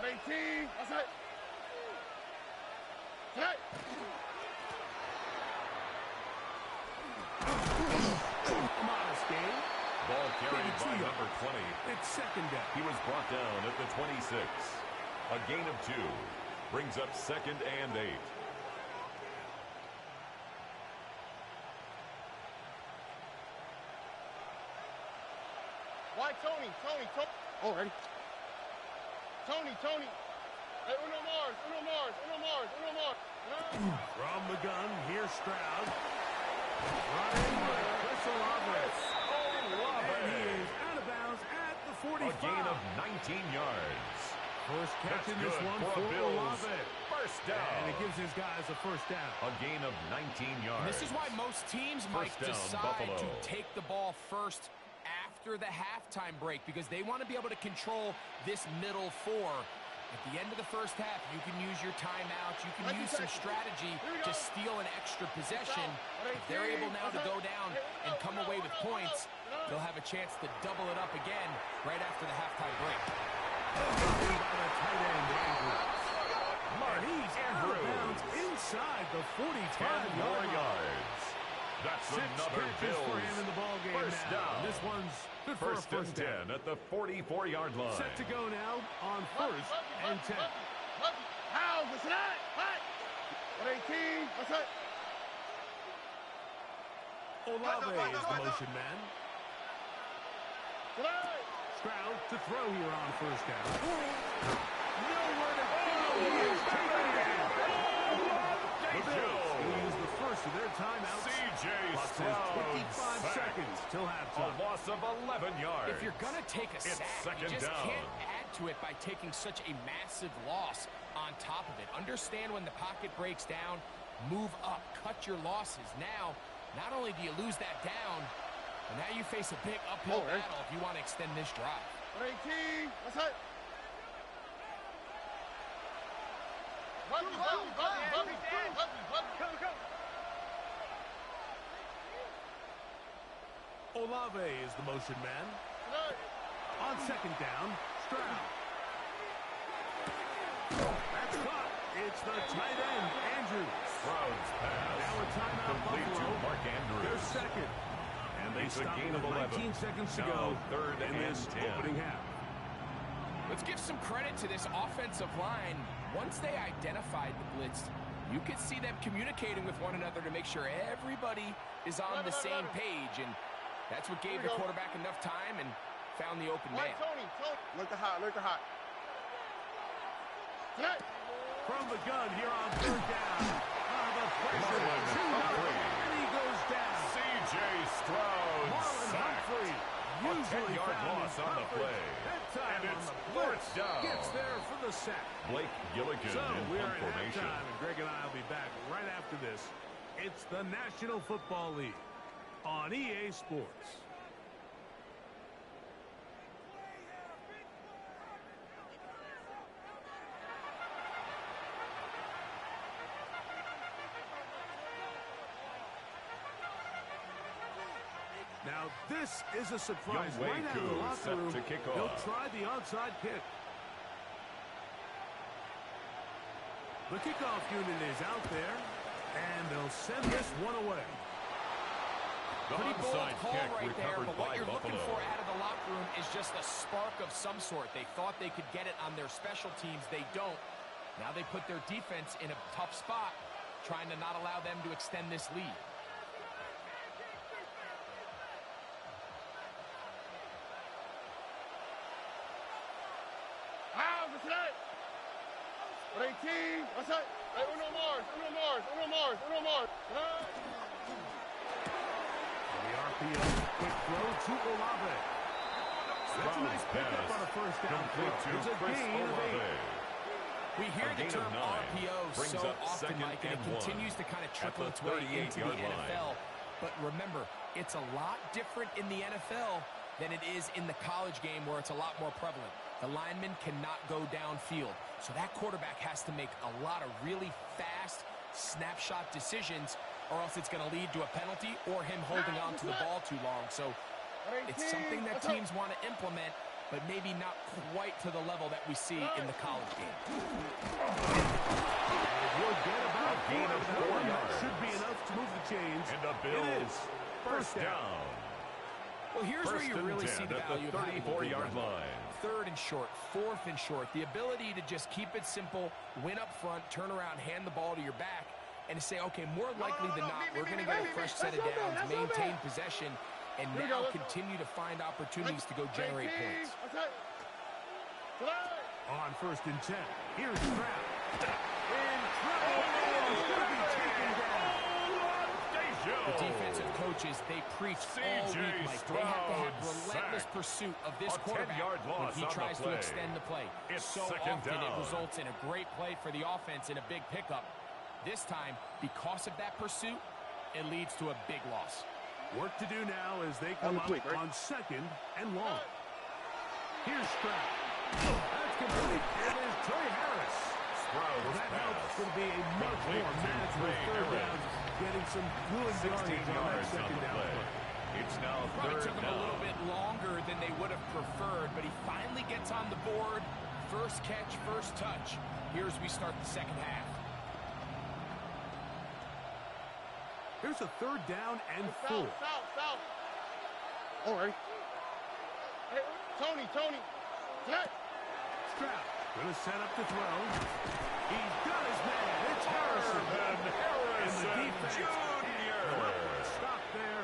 Speaker 5: 18. That's it. Hey.
Speaker 3: Ball carrier
Speaker 2: second down.
Speaker 3: He was brought down at the 26. A gain of 2 brings up 2nd and 8.
Speaker 5: Why Tony? Oh, ready. Tony. Hey, Uno Mars.
Speaker 2: From the gun, here's Stroud. Running with Chris Olave. And he is out of bounds at the 45.
Speaker 3: A gain of 19 yards.
Speaker 2: First catch in this one
Speaker 3: for
Speaker 2: for Olave.
Speaker 3: First down.
Speaker 2: And it gives his guys a first down.
Speaker 3: A gain of 19 yards.
Speaker 4: And this is why most teams might
Speaker 3: down,
Speaker 4: decide
Speaker 3: Buffalo.
Speaker 4: to take the ball first after the halftime break because they want to be able to control this middle 4. At the end of the first half, you can use your timeouts. You can use some strategy to steal an extra possession. If they're able now to go down and come away with points, they'll have a chance to double it up again right after the halftime break.
Speaker 2: And he's out of bounds inside the 45-yard line.
Speaker 3: That's
Speaker 2: 6
Speaker 3: another
Speaker 2: catches for him in the ball game
Speaker 3: First
Speaker 2: now.
Speaker 3: down.
Speaker 2: This one's good for a first down.
Speaker 3: 10 at the 44-yard line.
Speaker 2: Set to go now on 1st and 10.
Speaker 5: How? What's that? What? 18. What's that?
Speaker 2: Olave is the motion man. Stroud to throw here on first down. Nowhere to go. He is taken in. The Bills will use the first of their timeouts.
Speaker 3: C.J.
Speaker 2: Clock says 25 seconds till halftime.
Speaker 3: A loss of 11 yards.
Speaker 4: If you're going to take a
Speaker 3: It's
Speaker 4: sack, you
Speaker 3: second
Speaker 4: just
Speaker 3: down.
Speaker 4: can't add to it by taking such a massive loss on top of it. Understand when the pocket breaks down, move up, cut your losses. Now, not only do you lose that down, but now you face a big uphill battle if you want to extend this drive.
Speaker 5: 18. What's that? Bubby.
Speaker 2: Olave is the motion man. On second down, Stroud. That's caught. It's the tight end, Andrews.
Speaker 3: Stroud's pass.
Speaker 2: Now a timeout
Speaker 3: Complete to
Speaker 2: Buffalo.
Speaker 3: Mark Andrews.
Speaker 2: Their second. And they
Speaker 3: It's a
Speaker 2: stop
Speaker 3: gain
Speaker 2: with
Speaker 3: of 11.
Speaker 2: 19 seconds to
Speaker 3: Now
Speaker 2: go
Speaker 3: third
Speaker 2: in
Speaker 3: and
Speaker 2: this
Speaker 3: 10.
Speaker 2: opening half.
Speaker 4: Let's give some credit to this offensive line. Once they identified the blitz, you could see them communicating with one another to make sure everybody is on the same page. And that's what gave the quarterback enough time and found the open man.
Speaker 5: Tony. Look the hot. Tonight.
Speaker 2: From the gun here on third down. The pressure.
Speaker 3: Humphrey.
Speaker 2: And he goes down.
Speaker 3: C.J. Stroud
Speaker 2: Marlon
Speaker 3: sacked.
Speaker 2: Humphrey.
Speaker 3: A
Speaker 2: Usually
Speaker 3: 10-yard
Speaker 2: found
Speaker 3: loss
Speaker 2: in
Speaker 3: on the
Speaker 2: coverage.
Speaker 3: play.
Speaker 2: That time
Speaker 3: And
Speaker 2: on
Speaker 3: it's
Speaker 2: the
Speaker 3: fourth
Speaker 2: blitz.
Speaker 3: down.
Speaker 2: Gets there for the sack.
Speaker 3: Blake Gilligan
Speaker 2: So
Speaker 3: in
Speaker 2: we're
Speaker 3: punt
Speaker 2: at
Speaker 3: formation.
Speaker 2: halftime, and Greg and I will be back right after this. It's the National Football League on EA Sports. Now, this is a surprise
Speaker 3: Young
Speaker 2: right out of the
Speaker 3: Waku
Speaker 2: locker
Speaker 3: set
Speaker 2: room.
Speaker 3: to kick
Speaker 2: He'll
Speaker 3: off.
Speaker 2: try the onside kick. The kickoff unit is out there, and they'll send this one away.
Speaker 3: The
Speaker 4: Pretty bold
Speaker 3: onside
Speaker 4: call
Speaker 3: kick
Speaker 4: right there,
Speaker 3: recovered
Speaker 4: but what
Speaker 3: by
Speaker 4: you're looking
Speaker 3: Buffalo.
Speaker 4: for out of the locker room is just a spark of some sort. They thought they could get it on their special teams. They don't. Now they put their defense in a tough spot, trying to not allow them to extend this lead.
Speaker 5: How? What's that? 18. What's that? Hey, Uno Mars.
Speaker 2: The RPO, quick throw to Olave. That's a nice pickup on a first down.
Speaker 3: Complete to
Speaker 2: It's a
Speaker 3: Chris
Speaker 2: gain of 8.
Speaker 3: Olave.
Speaker 4: We hear
Speaker 3: A
Speaker 4: the
Speaker 3: gain
Speaker 4: term
Speaker 3: of 9
Speaker 4: RPO
Speaker 3: brings
Speaker 4: so
Speaker 3: up
Speaker 4: often,
Speaker 3: second
Speaker 4: Mike, and it
Speaker 3: and 1
Speaker 4: continues to kind of trickle
Speaker 3: at
Speaker 4: its
Speaker 3: the
Speaker 4: way into the
Speaker 3: 38-yard line.
Speaker 4: NFL. But remember, it's a lot different in the NFL than it is in the college game where it's a lot more prevalent. The lineman cannot go downfield. So that quarterback has to make a lot of really fast snapshot decisions, or else it's going to lead to a penalty or him holding on to the ball too long. So it's something that teams want to implement, but maybe not quite to the level that we see in the college game.
Speaker 2: You'll get about
Speaker 3: A gain of 4
Speaker 2: That
Speaker 3: yards.
Speaker 2: should be enough to move the chains.
Speaker 3: And the
Speaker 2: It
Speaker 3: Bills
Speaker 2: is
Speaker 3: first down.
Speaker 4: Well, here's where you really see the value of having a good
Speaker 3: 34-yard line.
Speaker 4: 3rd and short, 4th and short. The ability to just keep it simple, win up front, turn around, hand the ball to your back, and to say, okay, more likely than not, we're going to get a fresh set of downs, maintain possession, and now continue to find opportunities to go generate points.
Speaker 2: On 1st and 10, here's Fran. In trouble, he's going to be taken down.
Speaker 4: The defensive coaches, they preach all week, Mike. They have to have relentless pursuit of this quarterback when he tries to extend the play. So often it results in a great play for the offense and a big pickup. This time, because of that pursuit, it leads to a big loss.
Speaker 2: Work to do now as they come up on 2nd and long. Here's Stroud. That's complete. It is Trey Harris.
Speaker 3: Stroud's
Speaker 2: that
Speaker 3: pass.
Speaker 2: helps to be a much more manageable 3rd down, getting some good
Speaker 3: 16
Speaker 2: yardage on that 2nd down play.
Speaker 3: It's now
Speaker 4: Probably
Speaker 3: 3rd
Speaker 4: took him a little bit longer than they would have preferred, but he finally gets on the board. First catch, first touch. Here's we start the 2nd half.
Speaker 2: Here's a 3rd down and 4.
Speaker 5: South. All right. Hey, Tony.
Speaker 2: Stroud gonna set up to throw. He's got his man. It's Harrison. And the defense stop there.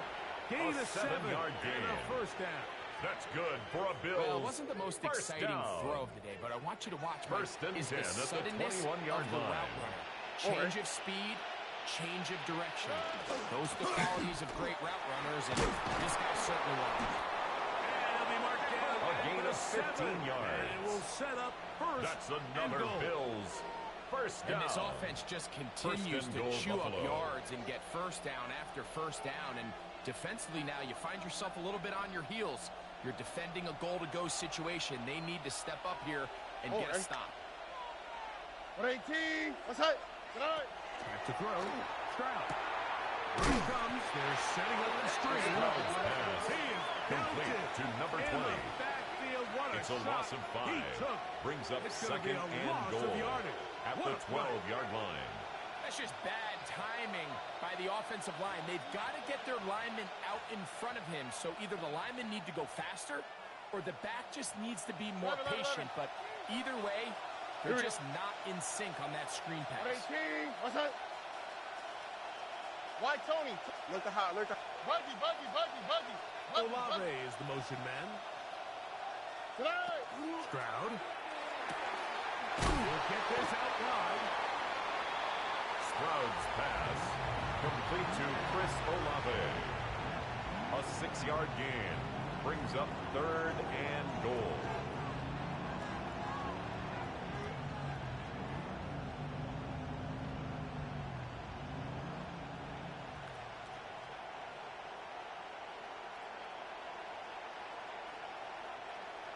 Speaker 2: Gain a 7-yard gain. And a 1st down.
Speaker 3: That's good for a Bills.
Speaker 4: Well, it wasn't the most exciting throw of the day, but I want you to watch
Speaker 3: First and 10
Speaker 4: is the
Speaker 3: at the
Speaker 4: suddenness
Speaker 3: 21-yard
Speaker 4: of the
Speaker 3: line.
Speaker 4: route runner. Change of speed, change of direction. Those are the qualities of great route runners, and this guy certainly was.
Speaker 3: A gain of 15 yards.
Speaker 2: And it will set up 1st.
Speaker 3: That's another Bills. 1st down.
Speaker 4: And this offense just continues to chew up yards and get 1st down after 1st down. And defensively now, you find yourself a little bit on your heels. You're defending a goal-to-go situation. They need to step up here and get a stop.
Speaker 5: 118. What's that?
Speaker 2: Back to throw. Stroud. Here he comes. They're setting up the screen.
Speaker 3: Complete to number 20. It's a loss of 5. Brings up 2nd and goal at the 12-yard line.
Speaker 4: That's just bad timing by the offensive line. They've got to get their lineman out in front of him. So either the lineman need to go faster or the back just needs to be more patient. But either way, they're just not in sync on that screen pass.
Speaker 5: 118. What's that? Why Tony? Look the hot. Buggy.
Speaker 2: Olave is the motion man. Stroud. We'll get this out wide.
Speaker 3: Stroud's pass complete to Chris Olave. A 6-yard gain brings up 3rd and goal.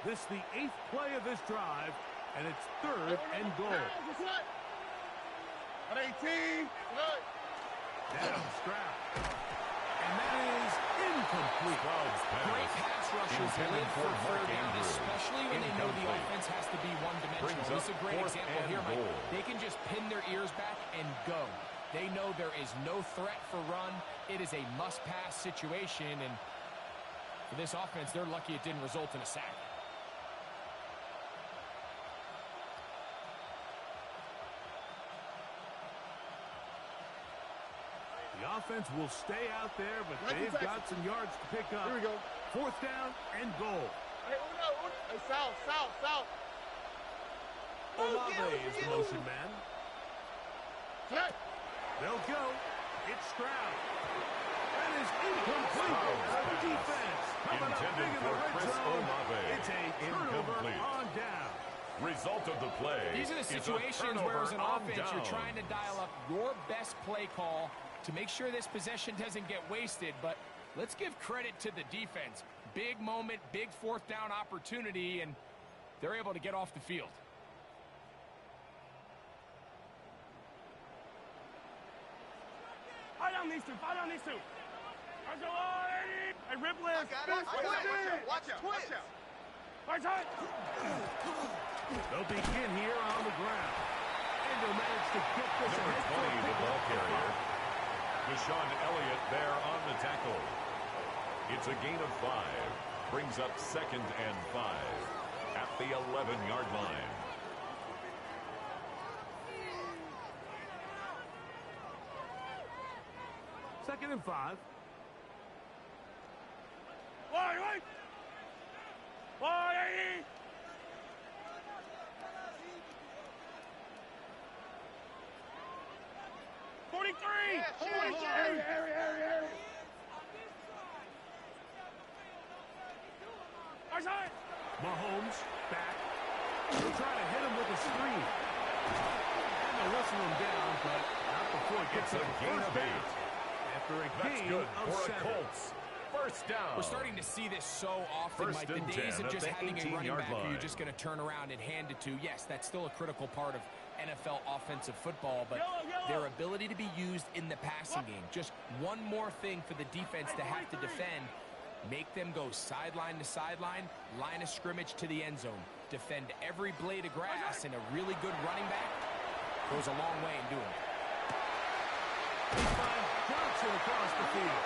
Speaker 2: This is the 8th play of this drive, and it's 3rd and goal.
Speaker 5: 118.
Speaker 2: Down Stroud. And that is incomplete.
Speaker 4: Great pass rushers live for 3rd down, especially when they know the offense has to be one-dimensional. This is a great example here, Mike. They can just pin their ears back and go. They know there is no threat for run. It is a must-pass situation, and for this offense, they're lucky it didn't result in a sack.
Speaker 2: The offense will stay out there, but they've got some yards to pick up.
Speaker 5: Here we go.
Speaker 2: 4th down and goal.
Speaker 5: Hey, south.
Speaker 2: Olave is the motion man. They'll go. It's Stroud. That is incomplete. The defense coming up big in the red zone. It's a turnover on down.
Speaker 3: Result of the play.
Speaker 4: These are the situations where, as an offense, you're trying to dial up your best play call to make sure this possession doesn't get wasted. But let's give credit to the defense. Big moment, big 4th down opportunity, and they're able to get off the field.
Speaker 5: Fight on these two. Hey, Ripley. Watch out. Watch out.
Speaker 2: They'll begin here on the ground. And they'll manage to get this.
Speaker 3: Number 20, the ball carrier. Deshaun Elliott there on the tackle. It's a gain of 5. Brings up 2nd and 5 at the 11-yard line.
Speaker 2: Second and 5.
Speaker 5: Wait! 43!
Speaker 2: Mahomes back. They'll try to hit him with a screen. And they'll whistle him down, but not before it gets
Speaker 3: It's a
Speaker 2: up
Speaker 3: gain
Speaker 2: first
Speaker 3: of
Speaker 2: down.
Speaker 3: 8.
Speaker 2: After a
Speaker 3: That's
Speaker 2: gain
Speaker 3: good
Speaker 2: of
Speaker 3: for
Speaker 2: 7.
Speaker 3: a Colts. First down.
Speaker 4: We're starting to see this so often,
Speaker 3: First
Speaker 4: Mike. The
Speaker 3: and
Speaker 4: days
Speaker 3: 10
Speaker 4: of
Speaker 3: at
Speaker 4: just
Speaker 3: the
Speaker 4: having a running
Speaker 3: 18-yard
Speaker 4: back who
Speaker 3: line.
Speaker 4: you're just going to turn around and hand it to. Yes, that's still a critical part of NFL offensive football, but their ability to be used in the passing game. Just one more thing for the defense to have to defend. Make them go sideline to sideline, line of scrimmage to the end zone. Defend every blade of grass, and a really good running back goes a long way in doing it.
Speaker 2: He finds Johnson across the field.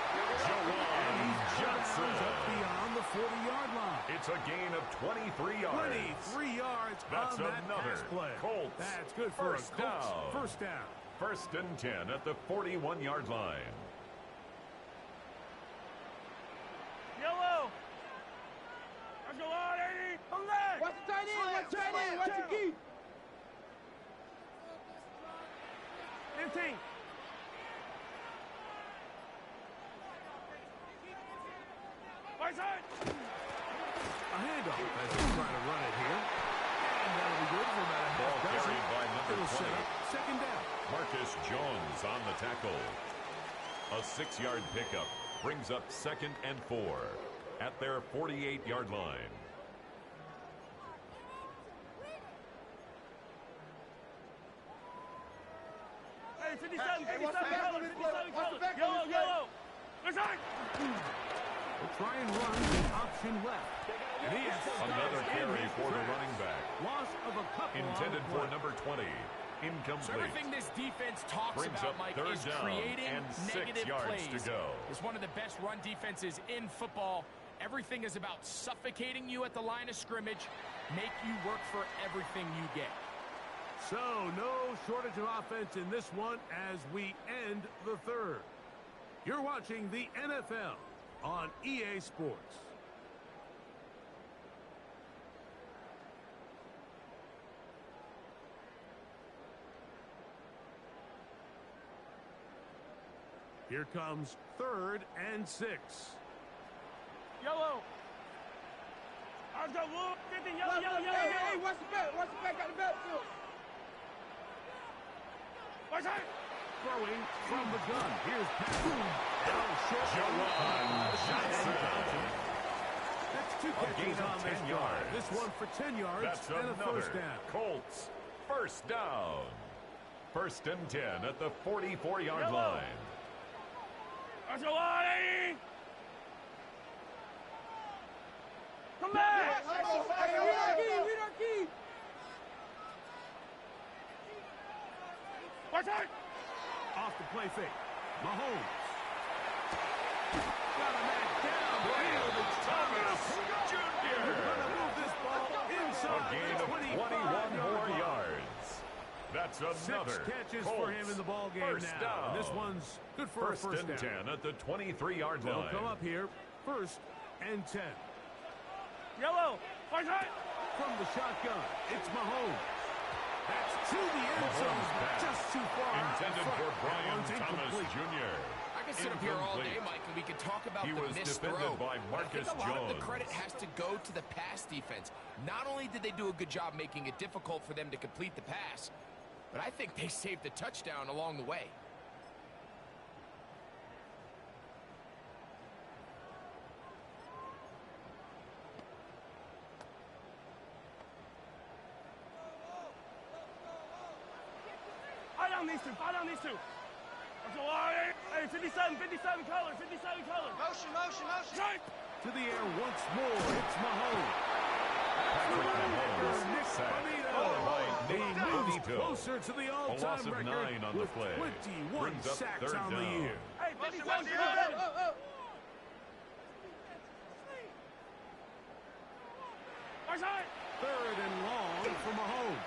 Speaker 2: And he's
Speaker 3: Johnson
Speaker 2: up beyond the 40-yard line.
Speaker 3: It's a gain of 23 yards.
Speaker 2: 23 yards
Speaker 3: That's
Speaker 2: on that
Speaker 3: another
Speaker 2: pass play.
Speaker 3: Colts
Speaker 2: That's good for
Speaker 3: first
Speaker 2: a Colts
Speaker 3: down.
Speaker 2: first down.
Speaker 3: First and 10 at the 41-yard line.
Speaker 5: Yellow! Let's go on, 80! Come back! Watch the tight end! Watch the tight end! Watch the key! 15! Right side!
Speaker 2: A handoff as they try to run it here. And that'll be good for about a
Speaker 3: Ball
Speaker 2: half dozen.
Speaker 3: carried by number
Speaker 2: It'll set
Speaker 3: 20.
Speaker 2: up second down.
Speaker 3: Marcus Jones on the tackle. A 6-yard pickup brings up 2nd and 4 at their 48-yard line.
Speaker 5: Hey, 57 colors! 57 colors! Yellow! Right side!
Speaker 2: They'll try and run the option left. And he has
Speaker 3: Another
Speaker 2: in
Speaker 3: carry
Speaker 2: his
Speaker 3: for the
Speaker 2: tracks.
Speaker 3: running back.
Speaker 2: Loss of a couple
Speaker 3: Intended
Speaker 2: on the
Speaker 3: for
Speaker 2: play.
Speaker 3: number 20.
Speaker 4: So
Speaker 3: Incomplete.
Speaker 4: everything this defense talks
Speaker 3: Brings
Speaker 4: about,
Speaker 3: up
Speaker 4: Mike,
Speaker 3: third
Speaker 4: is
Speaker 3: down
Speaker 4: creating
Speaker 3: and 6
Speaker 4: negative
Speaker 3: yards
Speaker 4: plays.
Speaker 3: to go.
Speaker 4: It's one of the best run defenses in football. Everything is about suffocating you at the line of scrimmage, make you work for everything you get.
Speaker 2: So, no shortage of offense in this one as we end the third. You're watching the NFL on EA Sports. Here comes 3rd and 6.
Speaker 5: Yellow! Let's go, blue! 50, yellow! Hey, watch the back! Watch the back out the backfield! Right side!
Speaker 2: Throwing from the gun. Here's Patrick. Down short.
Speaker 3: Johnson.
Speaker 2: That's 2
Speaker 3: A gain
Speaker 2: catches
Speaker 3: of
Speaker 2: on this
Speaker 3: 10
Speaker 2: drive.
Speaker 3: yards.
Speaker 2: This one for 10 yards
Speaker 3: That's
Speaker 2: and a
Speaker 3: another
Speaker 2: first down.
Speaker 3: Colts first down. First and 10 at the 44-yard
Speaker 5: Yellow.
Speaker 3: line.
Speaker 5: Let's go on, 80! Come back! Read our key! Right side!
Speaker 2: Off the play fake. Mahomes. Got a man down.
Speaker 3: Thomas
Speaker 2: They're
Speaker 3: Jr.
Speaker 2: going to move this ball
Speaker 3: A
Speaker 2: inside
Speaker 3: gain
Speaker 2: the
Speaker 3: of 21 more
Speaker 2: 25-yard line.
Speaker 3: yards. That's
Speaker 2: 6
Speaker 3: another
Speaker 2: catches
Speaker 3: Colts
Speaker 2: for him in the ball game
Speaker 3: first
Speaker 2: now.
Speaker 3: down.
Speaker 2: And this one's good for
Speaker 3: First
Speaker 2: a first
Speaker 3: and
Speaker 2: down.
Speaker 3: 10 at the 23-yard
Speaker 2: They'll
Speaker 3: line.
Speaker 2: come up here. 1st and 10.
Speaker 5: Yellow! Right side!
Speaker 2: From the shotgun, it's Mahomes. That's to the end zone.
Speaker 3: Mahomes pass.
Speaker 2: Just too far out in
Speaker 3: Intended
Speaker 2: front.
Speaker 3: for
Speaker 2: That
Speaker 3: Brian
Speaker 2: one's
Speaker 3: Thomas
Speaker 2: incomplete.
Speaker 3: Jr.
Speaker 4: I could sit up here all day,
Speaker 3: Incomplete.
Speaker 4: Mike, and we could talk about
Speaker 3: He
Speaker 4: the
Speaker 3: was
Speaker 4: missed
Speaker 3: defended
Speaker 4: throw.
Speaker 3: by
Speaker 4: But I think
Speaker 3: Marcus
Speaker 4: a lot of the
Speaker 3: Jones.
Speaker 4: credit has to go to the pass defense. Not only did they do a good job making it difficult for them to complete the pass, but I think they saved the touchdown along the way.
Speaker 5: Fire down these two! Let's go on, 80! Hey, 57 colors! 57 colors! Motion! Right!
Speaker 2: To the air once more. It's Mahomes.
Speaker 3: Patrick Mahomes
Speaker 2: Nick
Speaker 3: sacked
Speaker 2: Bonito.
Speaker 3: by
Speaker 2: He
Speaker 3: Nick
Speaker 2: moves
Speaker 3: Bonito.
Speaker 2: closer to the
Speaker 3: A loss
Speaker 2: all-time
Speaker 3: of
Speaker 2: record
Speaker 3: 9 on the
Speaker 2: with
Speaker 3: play.
Speaker 2: 21
Speaker 3: Brings up
Speaker 2: sacks
Speaker 3: third
Speaker 2: on the
Speaker 3: down.
Speaker 2: year.
Speaker 5: Hey, 57 colors!
Speaker 2: Third and long for Mahomes.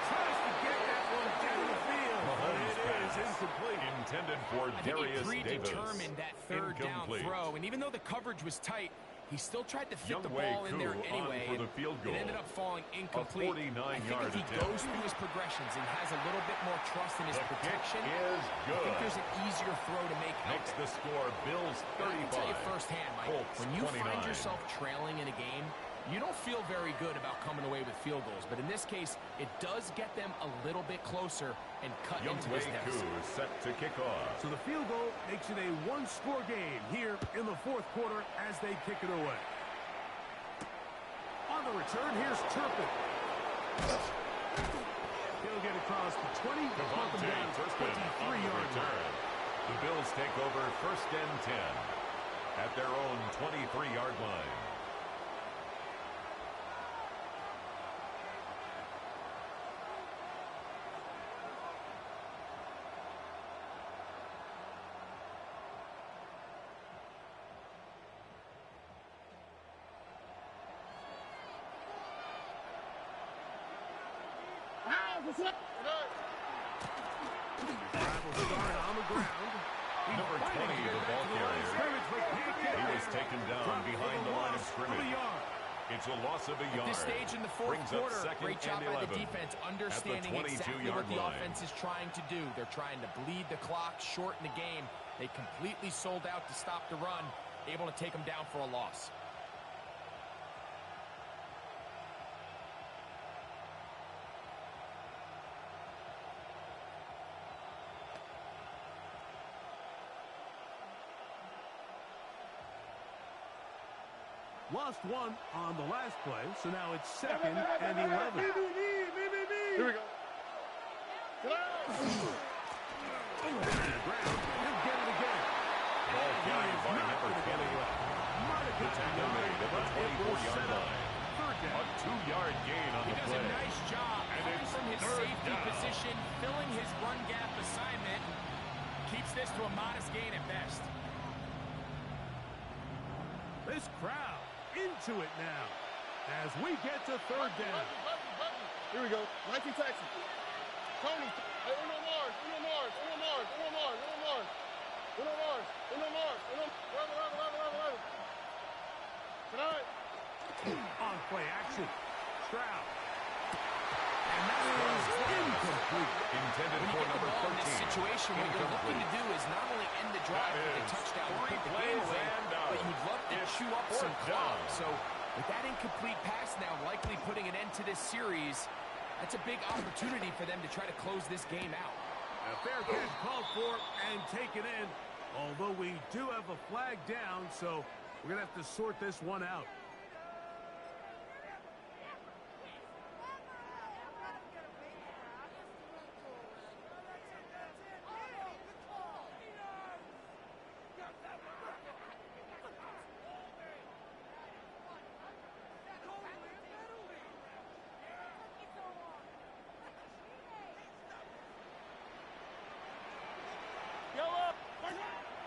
Speaker 2: Tries to get that one down the field, but it is incomplete.
Speaker 3: Intended for Darius
Speaker 4: Davis.
Speaker 3: Davis.
Speaker 4: Predetermined that third down throw, and even though the coverage was tight, he still tried to fit the ball in there anyway.
Speaker 3: For the field goal.
Speaker 4: It ended up falling incomplete. I think if he goes through his progressions and has a little bit more trust in his protection,
Speaker 3: is good.
Speaker 4: I think there's an easier throw to make.
Speaker 3: Makes the score Bills 35.
Speaker 4: I can tell you firsthand, Mike,
Speaker 3: Colts
Speaker 4: when you
Speaker 3: 29.
Speaker 4: find yourself trailing in a game, you don't feel very good about coming away with field goals. But in this case, it does get them a little bit closer and cut into this deficit.
Speaker 3: Set to kick off.
Speaker 2: So the field goal makes it a one-score game here in the fourth quarter as they kick it away. On the return, here's Turpin. He'll get across the 20, knock him down to 23-yard line.
Speaker 3: The Bills take over first and 10 at their own 23-yard line.
Speaker 2: Will start on the ground.
Speaker 3: Number 20, the ball carrier. He was taken down behind the line of scrimmage. It's a loss of a yard.
Speaker 4: At this stage in the fourth quarter, great job by the
Speaker 3: 11
Speaker 4: defense, understanding exactly what the offense is trying to do. They're trying to bleed the clock, shorten the game. They completely sold out to stop the run, able to take them down for a loss.
Speaker 2: Lost one on the last play, so now it's second and 11.
Speaker 5: Here we go.
Speaker 2: He'll get it again.
Speaker 3: Ball carried by number 20. The tackle made at the 24-yard line. A 2-yard gain on the play.
Speaker 4: He does a nice job coming from his safety position, filling his run gap assignment. Keeps this to a modest gain at best.
Speaker 2: This crowd into it now as we get to third down.
Speaker 5: Here we go. Nike Texas. Tony. Hey, Uno Mars. Uno Mars. Uno Mars. Uno Mars. Uno Mars. Uno Mars. Uno Mars. Uno Mars. Tonight.
Speaker 2: On play action. Stroud. And that is incomplete.
Speaker 3: Intended
Speaker 4: When you
Speaker 3: for
Speaker 4: get the
Speaker 3: number
Speaker 4: ball
Speaker 3: 13.
Speaker 4: in this situation, what you're looking to do is not only end the drive with a touchdown and put the game away, but you'd love to chew up some clock. So with that incomplete pass now likely putting an end to this series, that's a big opportunity for them to try to close this game out.
Speaker 2: A fair catch called for and taken in, although we do have a flag down, so we're going to have to sort this one out.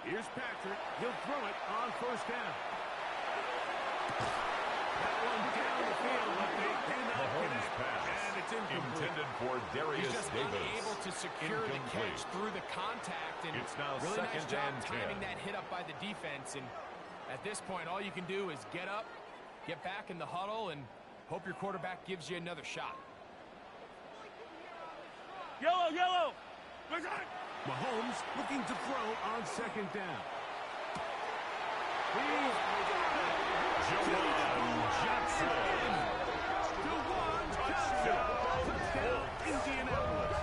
Speaker 2: Here's Patrick. He'll throw it on first down. That one down the field, but they cannot
Speaker 3: Mahomes pass.
Speaker 2: And it's incomplete.
Speaker 3: Intended for Darius
Speaker 4: He's just
Speaker 3: Davis.
Speaker 4: unable to secure the catch through the contact. And
Speaker 3: It's now
Speaker 4: really
Speaker 3: second
Speaker 4: nice job
Speaker 3: and 10.
Speaker 4: timing that hit up by the defense. And at this point, all you can do is get up, get back in the huddle, and hope your quarterback gives you another shot.
Speaker 5: Yellow, yellow.
Speaker 2: Mahomes looking to throw on second down. Touchdown, Indianapolis.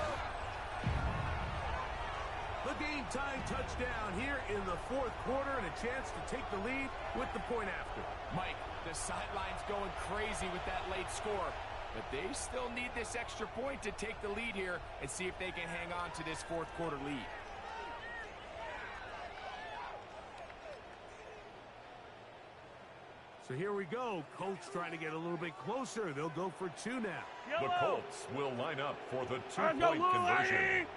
Speaker 2: The game-tying touchdown here in the fourth quarter and a chance to take the lead with the point after.
Speaker 4: Mike, the sideline's going crazy with that late score. But they still need this extra point to take the lead here and see if they can hang on to this fourth quarter lead.
Speaker 2: So here we go. Colts trying to get a little bit closer. They'll go for two now.
Speaker 3: The Colts will line up for the two-point conversion.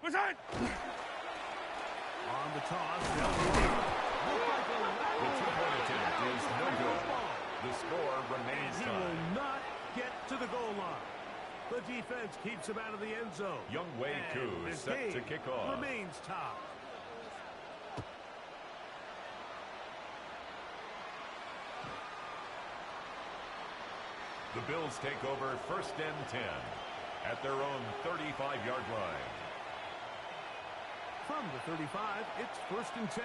Speaker 2: On the toss.
Speaker 3: The two-point attempt is no good. The score remains
Speaker 2: He
Speaker 3: tied.
Speaker 2: will not get to the goal line. The defense keeps him out of the end zone.
Speaker 3: Young Wei
Speaker 2: And
Speaker 3: Koo
Speaker 2: this
Speaker 3: set to
Speaker 2: game
Speaker 3: kick off.
Speaker 2: remains tied.
Speaker 3: The Bills take over 1st and 10 at their own 35-yard line.
Speaker 2: From the 35, it's 1st and 10.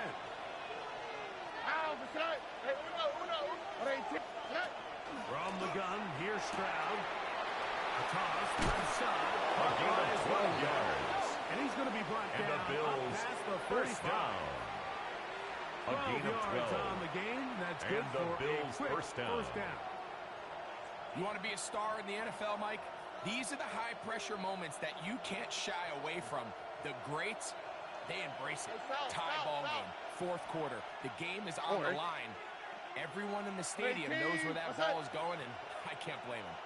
Speaker 2: From the gun, here's Stroud. A toss, left side.
Speaker 3: A gain of 12 yards.
Speaker 2: And he's going to be brought
Speaker 3: And
Speaker 2: down
Speaker 3: the Bills
Speaker 2: past the
Speaker 3: first
Speaker 2: 35.
Speaker 3: down. A
Speaker 2: 12
Speaker 3: gain of
Speaker 2: yards
Speaker 3: 12.
Speaker 2: on the game. That's
Speaker 3: And
Speaker 2: good
Speaker 3: the
Speaker 2: for
Speaker 3: Bills
Speaker 2: a quick
Speaker 3: first down.
Speaker 4: You want to be a star in the NFL, Mike? These are the high-pressure moments that you can't shy away from. The greats, they embrace it. Tie ball game, 4th quarter. The game is on the line. Everyone in the stadium knows where that ball is going, and I can't blame them.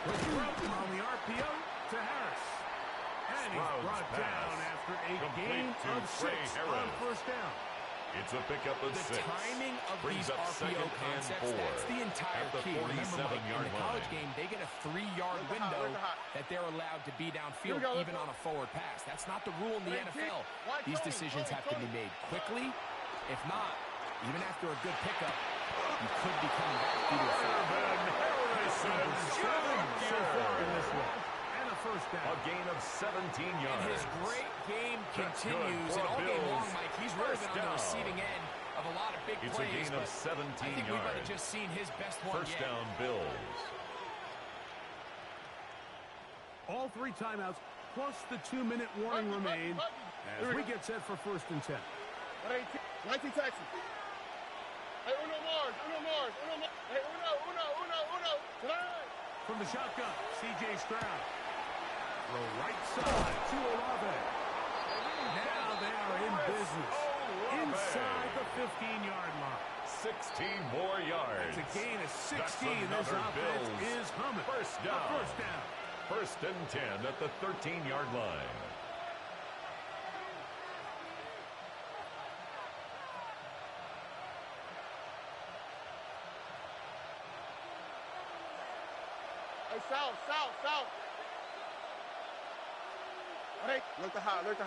Speaker 2: On the RPO to Harris. And he's
Speaker 3: Stroud's
Speaker 2: brought
Speaker 3: pass.
Speaker 2: down after a
Speaker 3: Complete
Speaker 2: gain
Speaker 3: to
Speaker 2: of 6
Speaker 3: Trey
Speaker 2: on
Speaker 3: Harris.
Speaker 2: 1st down.
Speaker 3: It's a pickup of 6.
Speaker 4: The timing of
Speaker 3: Brings
Speaker 4: these
Speaker 3: up
Speaker 4: RPO
Speaker 3: 2nd and
Speaker 4: concepts,
Speaker 3: 4
Speaker 4: that's the entire
Speaker 3: at the
Speaker 4: key. Remember, Mike, in
Speaker 3: 47-yard
Speaker 4: the college
Speaker 3: line.
Speaker 4: game, they get a 3-yard window that they're allowed to be downfield, even on a forward pass. That's not the rule in the NFL. These decisions have to be made quickly. If not, even after a good pickup, you could be coming back due to a foul.
Speaker 2: So far in this one. And a 1st down.
Speaker 3: A gain of 17 yards.
Speaker 4: And his great game
Speaker 3: That's good
Speaker 4: continues,
Speaker 3: for
Speaker 4: and all game long,
Speaker 3: Bills.
Speaker 4: Mike, he's really
Speaker 3: First
Speaker 4: been on the
Speaker 3: down.
Speaker 4: receiving end of a lot of big
Speaker 3: It's a
Speaker 4: plays.
Speaker 3: gain of
Speaker 4: but
Speaker 3: 17
Speaker 4: I think we might have
Speaker 3: yards.
Speaker 4: just seen his best one
Speaker 3: First
Speaker 4: yet.
Speaker 3: down, Bills.
Speaker 2: All 3 timeouts, plus the 2-minute warning remain as we get set for 1st and 10.
Speaker 5: 19 Texas. Hey, Uno Mars. Hey, Uno.
Speaker 2: From the shotgun, C.J. Stroud. Throw right side to Olave. Now they are in business. Inside the 15-yard line.
Speaker 3: 16 more yards.
Speaker 2: It's a gain of 16.
Speaker 3: That's
Speaker 2: This
Speaker 3: another
Speaker 2: offense
Speaker 3: Bills.
Speaker 2: is humming.
Speaker 3: First
Speaker 2: A
Speaker 3: down.
Speaker 2: 1st down.
Speaker 3: 1st and 10 at the 13-yard line.
Speaker 5: Hey, south. Hey, look the hot. 11.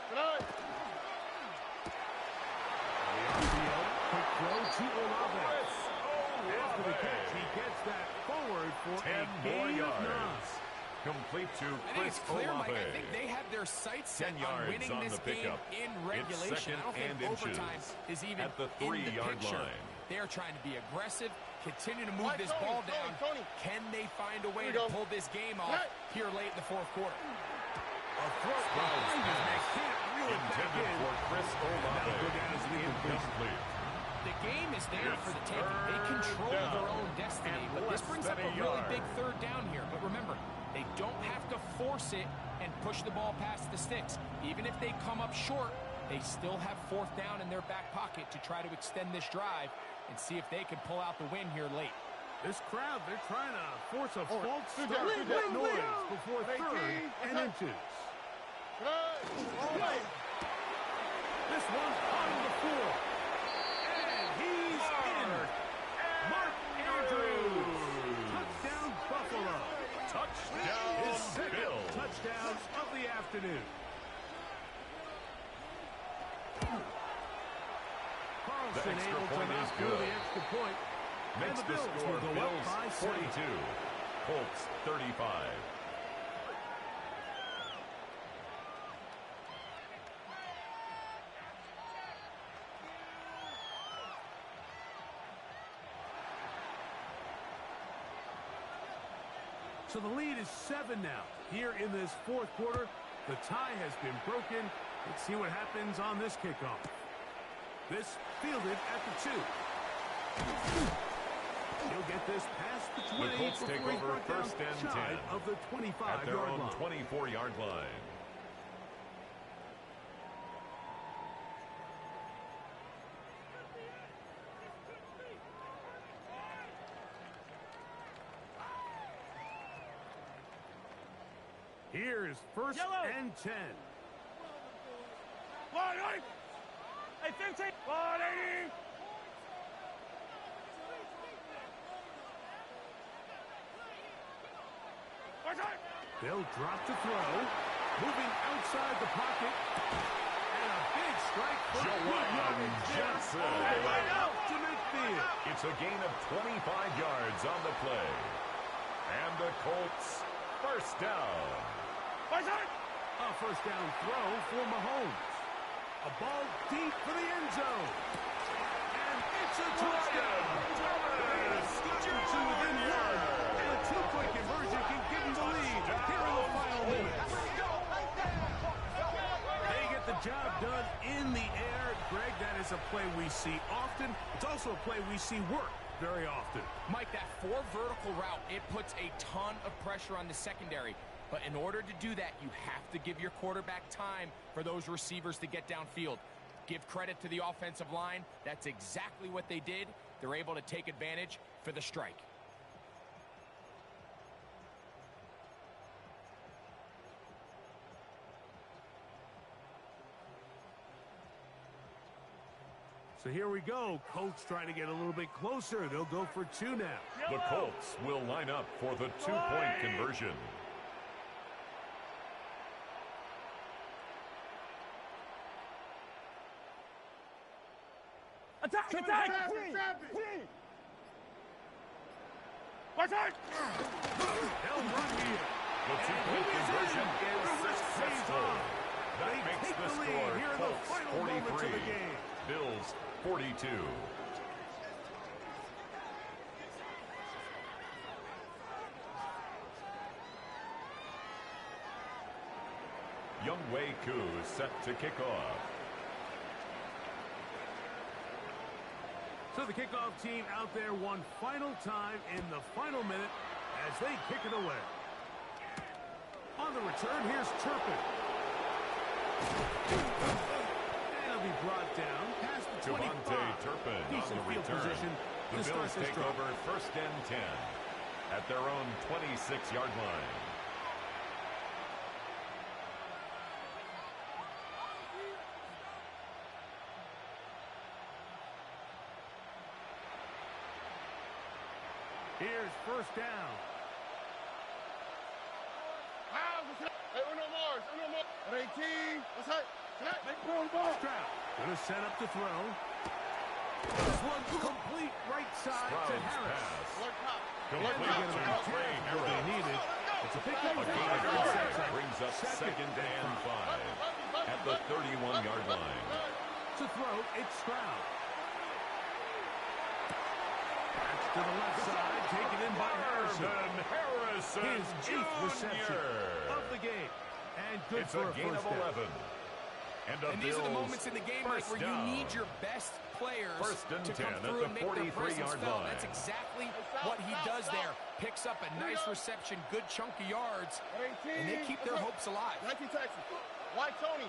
Speaker 5: Tonight.
Speaker 2: Quick throw to Olave. After the catch, he gets that forward for
Speaker 3: 10
Speaker 2: a
Speaker 3: more
Speaker 2: gain of 9.
Speaker 3: yards. Complete to
Speaker 4: I think
Speaker 3: Chris
Speaker 4: it's clear,
Speaker 3: Olave.
Speaker 4: Mike. I think they have their sights set
Speaker 3: 10
Speaker 4: on
Speaker 3: yards
Speaker 4: winning
Speaker 3: on
Speaker 4: this
Speaker 3: the
Speaker 4: game
Speaker 3: pickup.
Speaker 4: in
Speaker 3: It's
Speaker 4: regulation. I
Speaker 3: 2nd
Speaker 4: don't think
Speaker 3: and
Speaker 4: overtime
Speaker 3: inches
Speaker 4: is even
Speaker 3: at the
Speaker 4: in the
Speaker 3: 3-yard
Speaker 4: picture.
Speaker 3: line.
Speaker 4: They're trying to be aggressive, continue to move
Speaker 5: Mike,
Speaker 4: this
Speaker 5: Tony,
Speaker 4: ball
Speaker 5: Tony,
Speaker 4: down.
Speaker 5: Tony.
Speaker 4: Can they find a way
Speaker 5: Here we
Speaker 4: to
Speaker 5: go.
Speaker 4: pull this game off here late in the 4th quarter?
Speaker 2: A throw behind his neck. Can't reel it back
Speaker 3: Intended
Speaker 2: in.
Speaker 3: for Chris Olave.
Speaker 2: Now go down as the
Speaker 3: Incomplete.
Speaker 4: The game is there
Speaker 3: It's
Speaker 4: for the taking. They control
Speaker 3: third
Speaker 4: their
Speaker 3: down.
Speaker 4: own destiny.
Speaker 3: And
Speaker 4: But this
Speaker 3: less
Speaker 4: brings
Speaker 3: than
Speaker 4: up a
Speaker 3: a
Speaker 4: really
Speaker 3: yard.
Speaker 4: big 3rd down here. But remember, they don't have to force it and push the ball past the sticks. Even if they come up short, they still have 4th down in their back pocket to try to extend this drive and see if they can pull out the win here late.
Speaker 2: This crowd, they're trying to force a false
Speaker 5: Two
Speaker 2: start.
Speaker 5: down, two
Speaker 2: Make
Speaker 5: down.
Speaker 2: noise before 3rd and
Speaker 5: Hey.
Speaker 2: inches.
Speaker 5: Tonight.
Speaker 2: This one's on the floor. And he's in. Mark Andrews. Touchdown, Buffalo.
Speaker 3: Touchdown,
Speaker 2: His 2nd
Speaker 3: Bills.
Speaker 2: touchdown of the afternoon. Carlson
Speaker 3: extra
Speaker 2: able to
Speaker 3: point
Speaker 2: knock
Speaker 3: is
Speaker 2: through
Speaker 3: good.
Speaker 2: the extra point. And
Speaker 3: Makes
Speaker 2: the
Speaker 3: the
Speaker 2: Bills
Speaker 3: score
Speaker 2: will go
Speaker 3: Bills
Speaker 2: up by 7.
Speaker 3: 42. Colts 35.
Speaker 2: So the lead is 7 now. Here in this 4th quarter, the tie has been broken. Let's see what happens on this kickoff. This fielded at the 2. He'll get this past the 20
Speaker 3: The Colts take
Speaker 2: before he's
Speaker 3: over
Speaker 2: brought down
Speaker 3: 1st and
Speaker 2: shy
Speaker 3: 10
Speaker 2: of the
Speaker 3: at their
Speaker 2: 25-yard
Speaker 3: own
Speaker 2: line.
Speaker 3: 24-yard line.
Speaker 2: Here's first and 10.
Speaker 5: Hey, 15. 180.
Speaker 2: They'll drop to throw. Moving outside the pocket. And a big strike for
Speaker 3: Joanne Johnson.
Speaker 2: to midfield.
Speaker 3: It's a gain of 25 yards on the play. And the Colts first down.
Speaker 2: A first down throw for Mahomes. A ball deep for the end zone. And it's a touchdown. Scooting to within one. And a two-point conversion can give them the lead here in the final minutes. They get the job done in the air. Greg, that is a play we see often. It's also a play we see work very often.
Speaker 4: Mike, that 4 vertical route, it puts a ton of pressure on the secondary. But in order to do that, you have to give your quarterback time for those receivers to get downfield. Give credit to the offensive line. That's exactly what they did. They're able to take advantage for the strike.
Speaker 2: So here we go. Colts trying to get a little bit closer. They'll go for 2 now.
Speaker 3: The Colts will line up for the 2-point conversion.
Speaker 5: Attack! They'll run
Speaker 2: here.
Speaker 3: The 2-point conversion is successful. That makes the score Colts 43, Bills 42. Younghoe Koo set to kick off.
Speaker 2: So the kickoff team out there one final time in the final minute as they kick it away. On the return, here's Turpin. And he'll be brought down past the 25.
Speaker 3: Turpin
Speaker 2: Decent
Speaker 3: on the
Speaker 2: field
Speaker 3: return.
Speaker 2: position.
Speaker 3: The Bills take over first and 10 at their own 26-yard line.
Speaker 2: Here's first down.
Speaker 5: Hey, Uno Mars. At 18. Let's hit.
Speaker 2: Stroud gonna set up to throw. This one's complete right side to Harris.
Speaker 3: Complete to Trey
Speaker 2: What they needed. It's a pickup.
Speaker 3: A gain of 5 brings up second and 5 at the 31-yard line.
Speaker 2: To throw, it's Stroud. To the left side, taken in by Harrison. His 8th reception of the game. And good
Speaker 3: it's
Speaker 2: for
Speaker 3: a gain of 11.
Speaker 4: And these are the moments in the game, Mike, where you need your best players to come through and make their presence felt. That's exactly what he does there. Picks up a nice reception, good chunk of yards, and they keep their hopes alive.
Speaker 5: 19 Texas. Why Tony?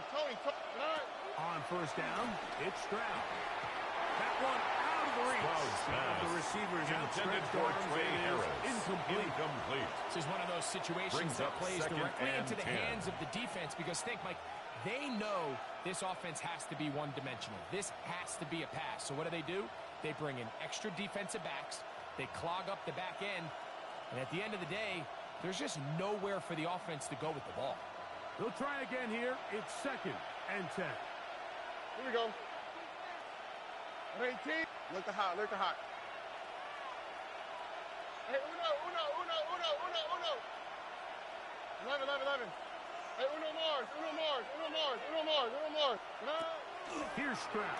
Speaker 2: On first down, it's Stroud. That one out of the reach. The receivers
Speaker 3: intended for Trey Harris. Incomplete.
Speaker 4: This is one of those situations that plays directly into the hands of the defense because think, Mike, they know this offense has to be one-dimensional. This has to be a pass. So what do? They bring in extra defensive backs. They clog up the back end. And at the end of the day, there's just nowhere for the offense to go with the ball.
Speaker 2: They'll try again here. It's second and 10.
Speaker 5: Here we go. 18. Look the hot. Hey, Uno. 11. Hey, Uno Mars.
Speaker 2: Here's Stroud.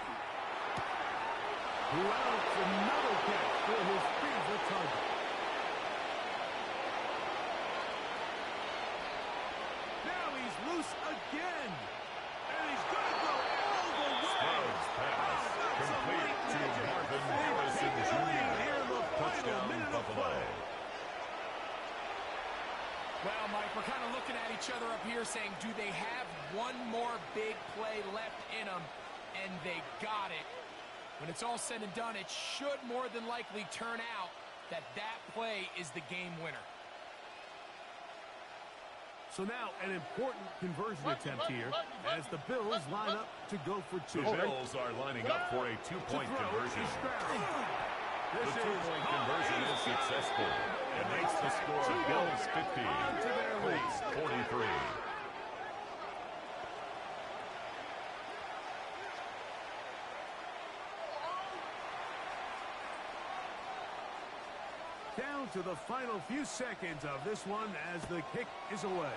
Speaker 2: Who else another catch for his favorite target. Now he's loose again. And he's going to go all the way.
Speaker 3: Stroud's pass complete to Marvin Harrison Jr. Touchdown, Buffalo.
Speaker 4: Well, Mike, we're kind of looking at each other up here saying, do they have one more big play left in them? And they got it. When it's all said and done, it should more than likely turn out that play is the game winner.
Speaker 2: So now an important conversion attempt here as the Bills line up to go for two.
Speaker 3: The Bills are lining up for a two-point conversion. The two-point conversion is successful. It makes the score Bills 50, Colts 43.
Speaker 2: Down to the final few seconds of this one as the kick is away.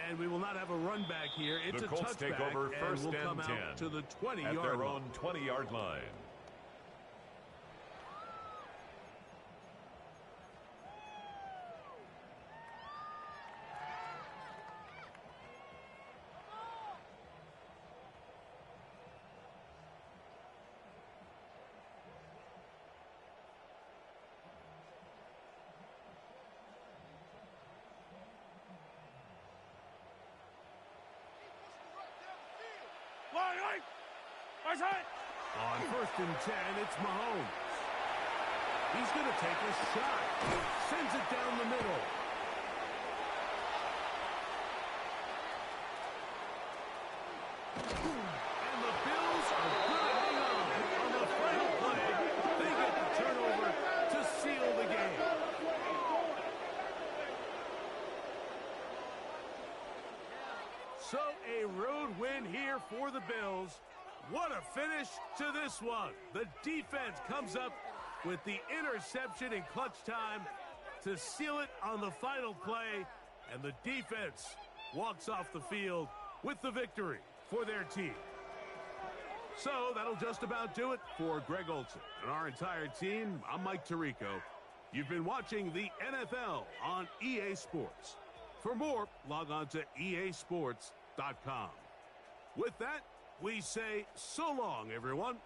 Speaker 2: And we will not have a run back here. It's
Speaker 3: the
Speaker 2: a
Speaker 3: Colts take over first
Speaker 2: and
Speaker 3: and
Speaker 2: come
Speaker 3: 10
Speaker 2: out to the 20-yard
Speaker 3: at their
Speaker 2: line.
Speaker 3: own 20-yard line.
Speaker 2: On first and 10, it's Mahomes. He's going to take a shot. Sends it down the middle. And the Bills are going to hang on the final play. They get the turnover to seal the game. So a road win here for the Bills. What a finish to this one. The defense comes up with the interception in clutch time to seal it on the final play, and the defense walks off the field with the victory for their team. So that'll just about do it for Greg Olsen and our entire team. I'm Mike Tirico. You've been watching the NFL on EA Sports. For more, log on to easports.com. With that, we say so long, everyone.